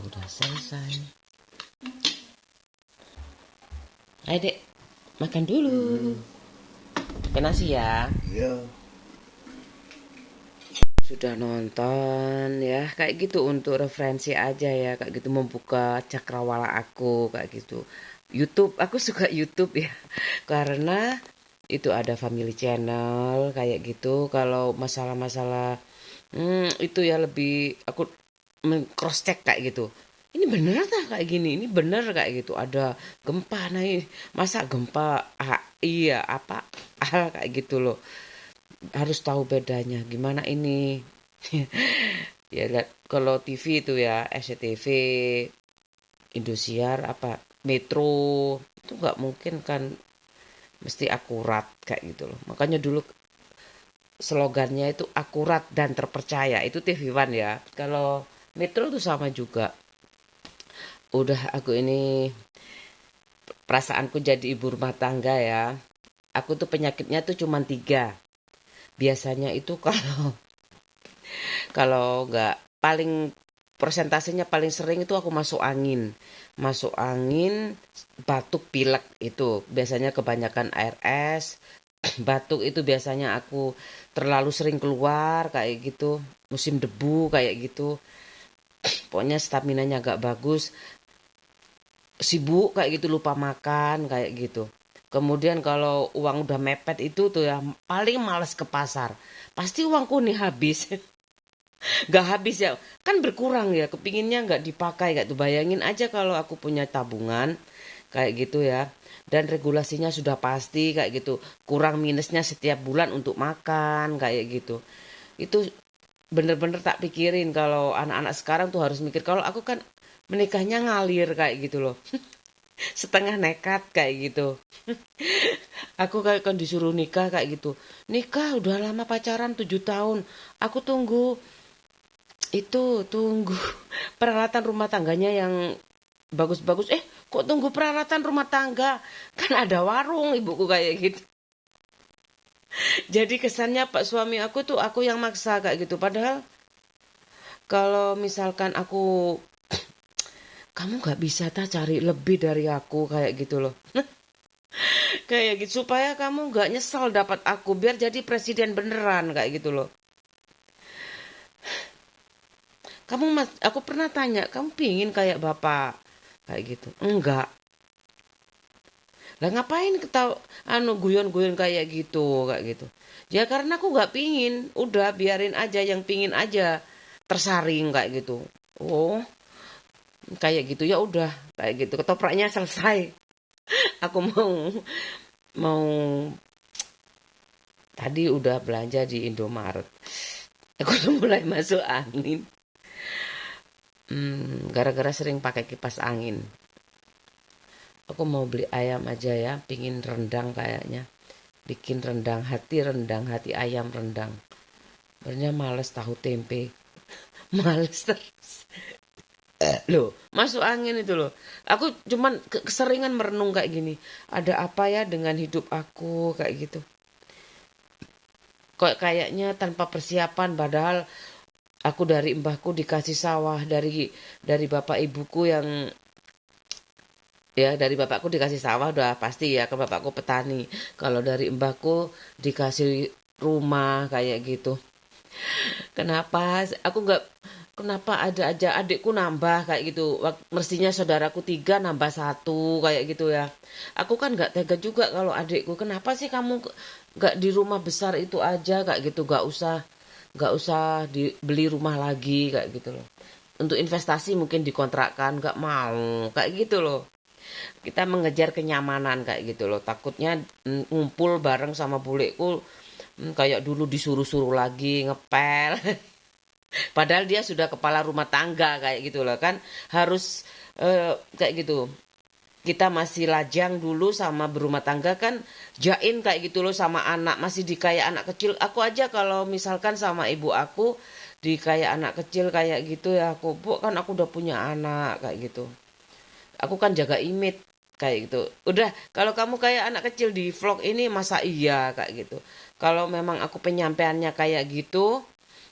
Udah selesai. Ayo dek, makan dulu. Makan nasi ya. Iya. Sudah nonton ya, kayak gitu untuk referensi aja ya, kayak gitu membuka cakrawala aku kayak gitu. YouTube, aku suka YouTube ya, karena itu ada Family Channel kayak gitu. Kalau masalah-masalah itu ya lebih aku cross check kayak gitu. Ini bener tak kayak gini? Ini bener kayak gitu. Ada gempa nih. Masa gempa iya apa hal kayak gitu loh. Harus tahu bedanya. Gimana ini? Ya lihat kalau TV itu ya SCTV, Indosiar apa Metro itu nggak mungkin kan mesti akurat kayak gitu loh. Makanya dulu slogannya itu akurat dan terpercaya, itu TV One ya. Kalau Metro tuh sama juga. Udah aku ini perasaanku jadi ibu rumah tangga ya. Aku tuh penyakitnya tuh cuma 3. Biasanya itu kalau kalau nggak paling persentasenya paling sering itu aku masuk angin. Masuk angin, batuk, pilek itu biasanya kebanyakan air es. Batuk itu biasanya aku terlalu sering keluar kayak gitu, musim debu kayak gitu. Pokoknya staminanya agak bagus, sibuk kayak gitu, lupa makan kayak gitu. Kemudian kalau uang udah mepet itu tuh ya paling males ke pasar. Pasti uangku nih habis. Gak habis ya, kan berkurang ya, kepinginnya nggak dipakai kayak tuh. Bayangin aja kalau aku punya tabungan kayak gitu ya, dan regulasinya sudah pasti kayak gitu, kurang minusnya setiap bulan untuk makan kayak gitu. Itu bener-bener tak pikirin. Kalau anak-anak sekarang tuh harus mikir, kalau aku kan menikahnya ngalir kayak gitu loh. setengah nekat kayak gitu. Aku kayak kan disuruh nikah kayak gitu. Nikah udah lama pacaran 7 tahun. Aku tunggu peralatan rumah tangganya yang bagus-bagus. Kok tunggu peralatan rumah tangga? Kan ada warung, ibuku kayak gitu. Jadi kesannya Pak suami aku tuh aku yang maksa kayak gitu. Padahal kalau misalkan kamu nggak bisa cari lebih dari aku kayak gitu loh. Kayak gitu supaya kamu nggak nyesal dapat aku biar jadi presiden beneran kayak gitu loh. Aku pernah tanya, kamu pingin kayak bapak kayak gitu? Enggak. Lah ngapain guyon-guyon kayak gitu. Ya karena aku nggak pingin, udah biarin aja yang pingin aja tersaring kayak gitu. Oh, kayak gitu ya udah kayak gitu. Ketopraknya selesai. Aku mau tadi udah belanja di Indomaret. Aku udah mulai masuk angin. Gara-gara sering pakai kipas angin. Aku mau beli ayam aja ya, pingin rendang kayaknya. Bikin rendang hati ayam rendang. Sebenarnya males tahu tempe. Males terus. Loh, masuk angin itu loh. Aku cuman keseringan merenung kayak gini. Ada apa ya dengan hidup aku kayak gitu. Kok kayaknya tanpa persiapan padahal aku dari mbahku dikasih sawah dari bapak ibuku yang ya dari bapakku dikasih sawah udah pasti ya ke bapakku petani. Kalau dari mbahku dikasih rumah kayak gitu. Kenapa aku nggak kenapa ada aja adikku nambah kayak gitu. Mestinya saudaraku 3 nambah 1 kayak gitu ya. Aku kan nggak tega juga kalau adikku. Kenapa sih kamu nggak di rumah besar itu aja kayak gitu. Nggak usah dibeli rumah lagi kayak gitu loh. Untuk investasi mungkin dikontrakkan nggak mau kayak gitu loh. Kita mengejar kenyamanan kayak gitu loh. Takutnya ngumpul bareng sama buleku kayak dulu disuruh-suruh lagi ngepel. Padahal dia sudah kepala rumah tangga kayak gitu loh kan. Harus kayak gitu. Kita masih lajang dulu sama berumah tangga kan jain kayak gitu loh sama anak masih di kayak anak kecil. Aku aja kalau misalkan sama ibu aku di kayak anak kecil kayak gitu ya aku bu kan aku udah punya anak kayak gitu. Aku kan jaga image kayak gitu. Udah kalau kamu kayak anak kecil di vlog ini masa iya kayak gitu. Kalau memang aku penyampaiannya kayak gitu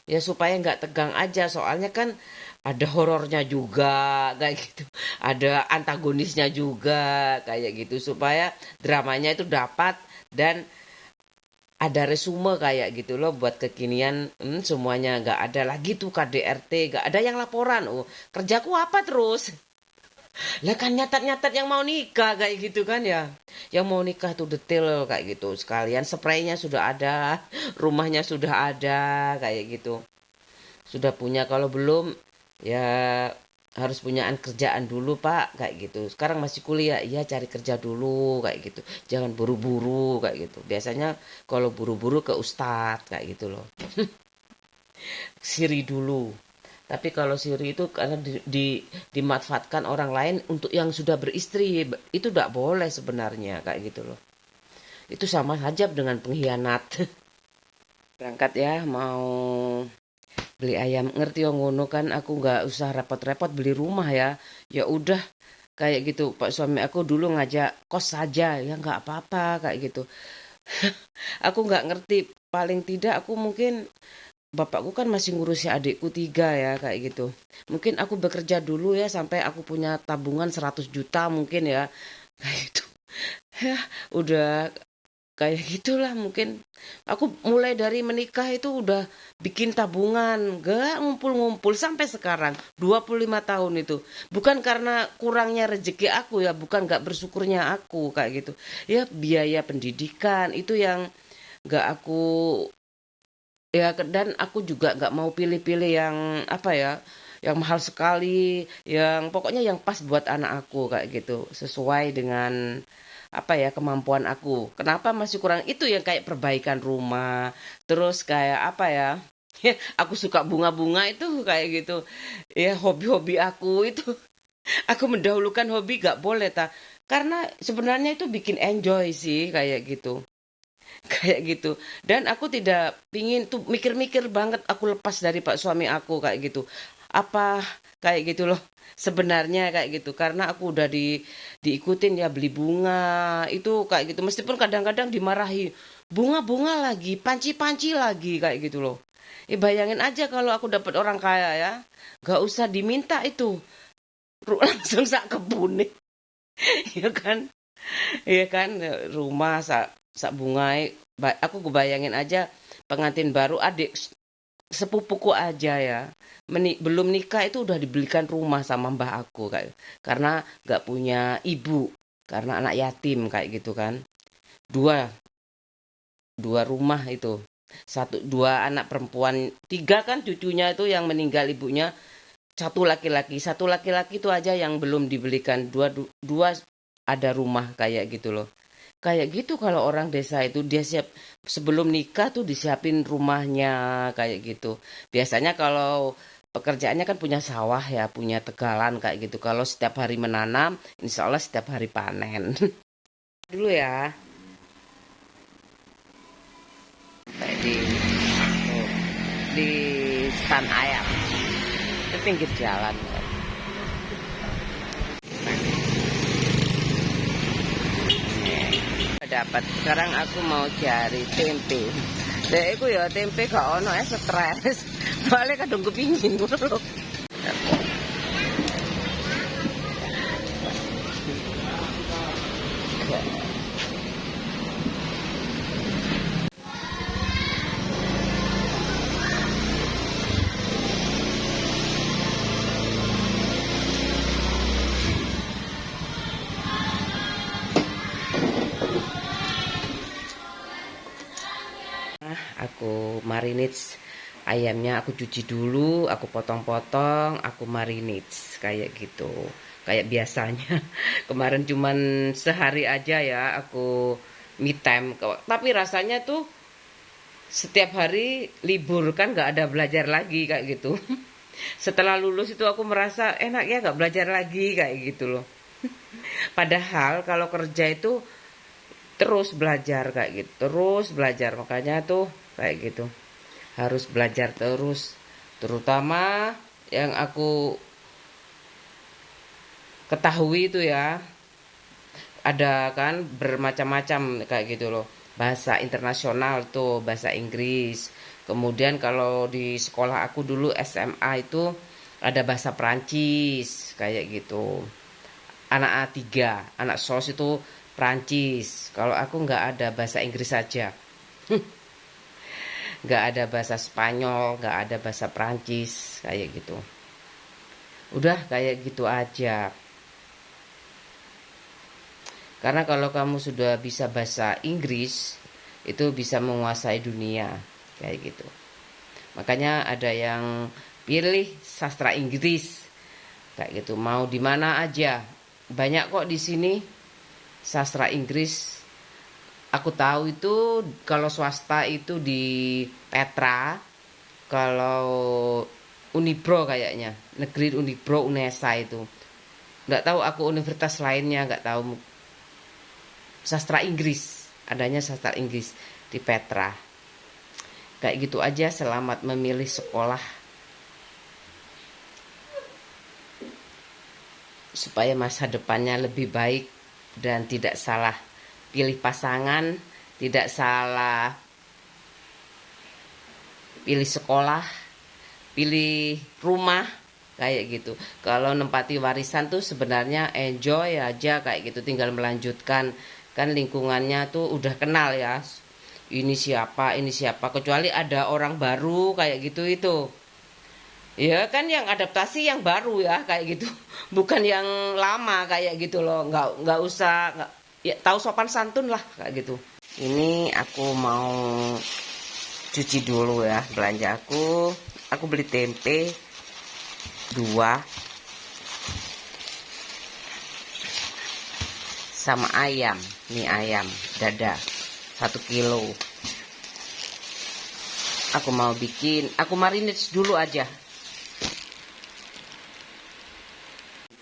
ya supaya nggak tegang aja soalnya kan ada horornya juga kayak gitu ada antagonisnya juga kayak gitu supaya dramanya itu dapat dan ada resume kayak gitu loh buat kekinian semuanya nggak ada lagi tuh KDRT nggak ada yang laporan kerjaku apa terus lah kan nyatat-nyatat yang mau nikah kayak gitu kan ya yang mau nikah tuh detail kayak gitu sekalian spraynya sudah ada rumahnya sudah ada kayak gitu sudah punya kalau belum ya harus punyaan kerjaan dulu pak kayak gitu sekarang masih kuliah iya cari kerja dulu kayak gitu jangan buru-buru kayak gitu biasanya kalau buru-buru ke ustadz kayak gitu loh siri dulu tapi kalau siri itu karena dimanfaatkan orang lain untuk yang sudah beristri itu tidak boleh sebenarnya kayak gitu loh itu sama saja dengan pengkhianat berangkat ya mau beli ayam ngerti yang ngono kan aku nggak usah repot-repot beli rumah ya ya udah kayak gitu pak suami aku dulu ngajak kos saja ya nggak apa-apa kayak gitu aku nggak ngerti paling tidak aku mungkin bapakku kan masih ngurusi adikku 3 ya kayak gitu mungkin aku bekerja dulu ya sampai aku punya tabungan 100 juta mungkin ya kayak gitu ya udah kayak gitulah mungkin. Aku mulai dari menikah itu udah bikin tabungan, gak ngumpul-ngumpul sampai sekarang 25 tahun itu. Bukan karena kurangnya rezeki aku ya, bukan gak bersyukurnya aku kayak gitu. Ya biaya pendidikan itu yang gak aku ya dan aku juga gak mau pilih-pilih yang apa ya, yang mahal sekali, yang pokoknya yang pas buat anak aku kayak gitu, sesuai dengan apa ya kemampuan aku. Kenapa masih kurang itu yang kayak perbaikan rumah, terus kayak apa ya? Aku suka bunga-bunga itu kayak gitu. Ya hobi-hobi aku itu. Aku mendahulukan hobi gak boleh ta. karena sebenarnya itu bikin enjoy sih kayak gitu. Kayak gitu. Dan aku tidak pingin tuh mikir-mikir banget aku lepas dari pak suami aku kayak gitu. Apa kayak gitu loh. Sebenarnya kayak gitu. Karena aku udah diikutin ya beli bunga itu kayak gitu. Meskipun kadang-kadang dimarahi. Bunga-bunga lagi, panci-panci lagi kayak gitu loh. Bayangin aja kalau aku dapat orang kaya ya. Gak usah diminta itu. Langsung sak kebun nih. Ya kan? Iya kan, rumah sak bungai. Aku kebayangin aja pengantin baru adik sepupuku aja ya. Belum nikah itu udah dibelikan rumah sama mbah aku kayak. Karena nggak punya ibu, karena anak yatim kayak gitu kan. Dua, dua rumah itu. Dua anak perempuan, tiga kan cucunya itu yang meninggal ibunya, satu laki-laki itu aja yang belum dibelikan, dua ada rumah kayak gitu loh. Kayak gitu kalau orang desa itu dia siap sebelum nikah tuh disiapin rumahnya kayak gitu. Biasanya kalau pekerjaannya kan punya sawah ya, punya tegalan kayak gitu. Kalau setiap hari menanam, insya Allah setiap hari panen. Dulu ya, kayak di stan ayam, di pinggir jalan. Dapat sekarang aku mau cari tempe. Dek iku ya tempe gak ono stres. Soalnya kadung kepingin ngono lho. Aku marinate ayamnya, aku cuci dulu, aku potong-potong, aku marinate kayak gitu. Kayak biasanya. Kemarin cuman sehari aja ya aku me time. Tapi rasanya tuh setiap hari libur kan nggak ada belajar lagi kayak gitu. Setelah lulus itu aku merasa enak ya nggak belajar lagi kayak gitu loh. Padahal kalau kerja itu terus belajar kayak gitu, terus belajar, makanya tuh kayak gitu harus belajar terus, terutama yang aku ketahui itu ya, ada kan bermacam-macam kayak gitu loh, bahasa internasional tuh bahasa Inggris. Kemudian kalau di sekolah aku dulu SMA itu ada bahasa Perancis kayak gitu. Anak A3, anak SOS itu Prancis. Kalau aku nggak ada bahasa Inggris saja. Nggak ada bahasa Spanyol, nggak ada bahasa Prancis, kayak gitu. Udah kayak gitu aja. Karena kalau kamu sudah bisa bahasa Inggris, itu bisa menguasai dunia, kayak gitu. Makanya ada yang pilih sastra Inggris, kayak gitu. Mau di mana aja, banyak kok di sini sastra Inggris. Aku tahu itu kalau swasta itu di Petra, kalau Unibro kayaknya, negeri Unibro Unesa itu. Nggak tahu aku universitas lainnya nggak tahu. Sastra Inggris, adanya sastra Inggris di Petra. Kayak gitu aja, selamat memilih sekolah supaya masa depannya lebih baik dan tidak salah pilih pasangan, tidak salah pilih sekolah, pilih rumah kayak gitu. Kalau nempati warisan tuh sebenarnya enjoy aja kayak gitu, tinggal melanjutkan, kan lingkungannya tuh udah kenal ya. Ini siapa, kecuali ada orang baru kayak gitu itu. Ya kan yang adaptasi yang baru ya kayak gitu. Bukan yang lama kayak gitu loh. Nggak usah nggak, ya tahu sopan santun lah kayak gitu. Ini aku mau cuci dulu ya belanja aku. Aku beli tempe 2 sama ayam, mie ayam dada 1 kilo. Aku mau bikin, aku marinate dulu aja.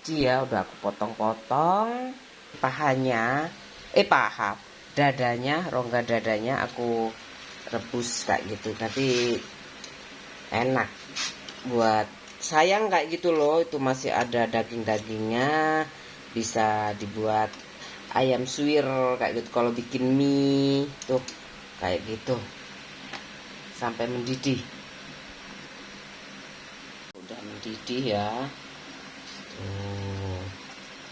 Ya udah aku potong-potong. pahanya, dadanya, rongga dadanya aku rebus kayak gitu. Nanti enak buat sayang kayak gitu loh, itu masih ada daging-dagingnya, bisa dibuat ayam suwir kayak gitu kalau bikin mie tuh kayak gitu sampai mendidih. Udah mendidih ya, tuh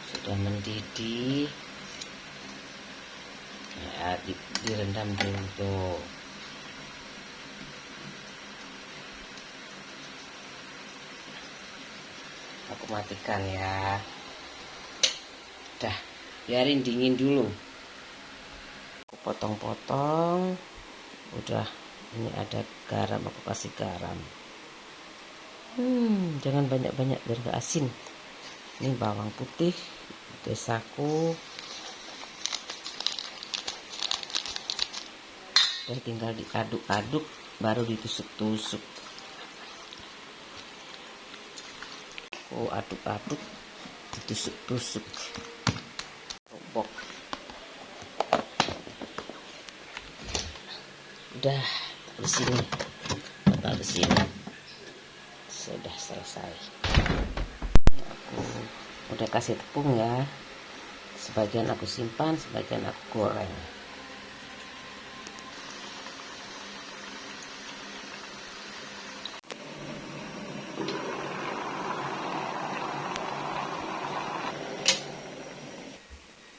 sudah mendidih ya, direndam dulu tuh. Aku matikan ya, udah biarin dingin dulu. Aku potong-potong, udah. Ini ada garam, aku kasih garam. Jangan banyak-banyak biar gak asin. Ini bawang putih, desaku. Dan tinggal diaduk-aduk, baru ditusuk-tusuk. Oh, aduk-aduk, ditusuk-tusuk. Robok. Udah di sini, taruh di sini. Sudah selesai. Aku udah kasih tepung ya. Sebagian aku simpan, sebagian aku goreng.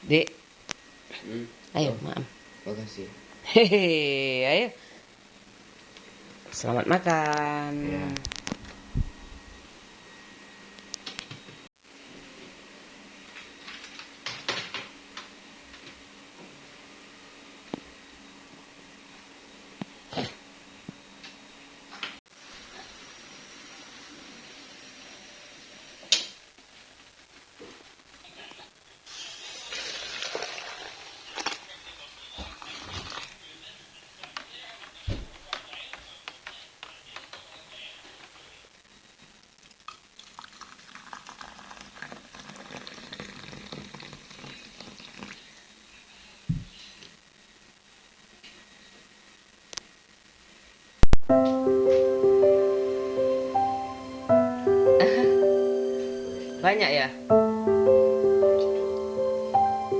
Dek, ayo maaf. Makasih. Hehehe, ayo. Selamat makan. Ya. Banyak ya?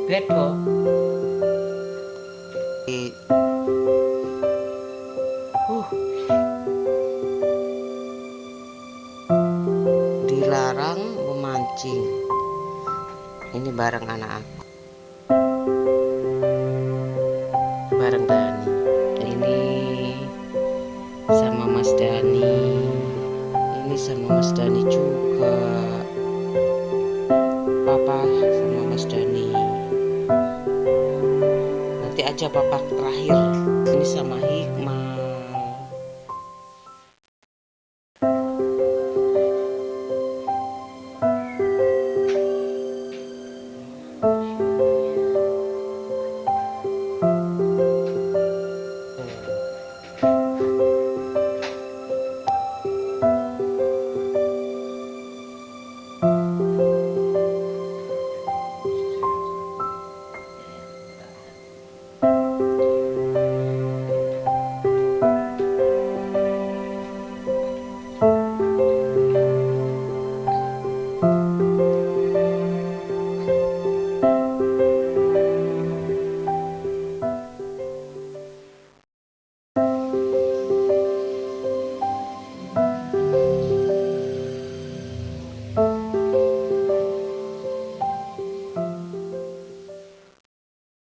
Bedo. Dilarang memancing. Ini bareng anak aku. Bareng Dani. Ini sama Mas Dani. Ini sama Mas Dani juga. Papa sama Mas Dani. Nanti aja papa terakhir. Ini sama Hik.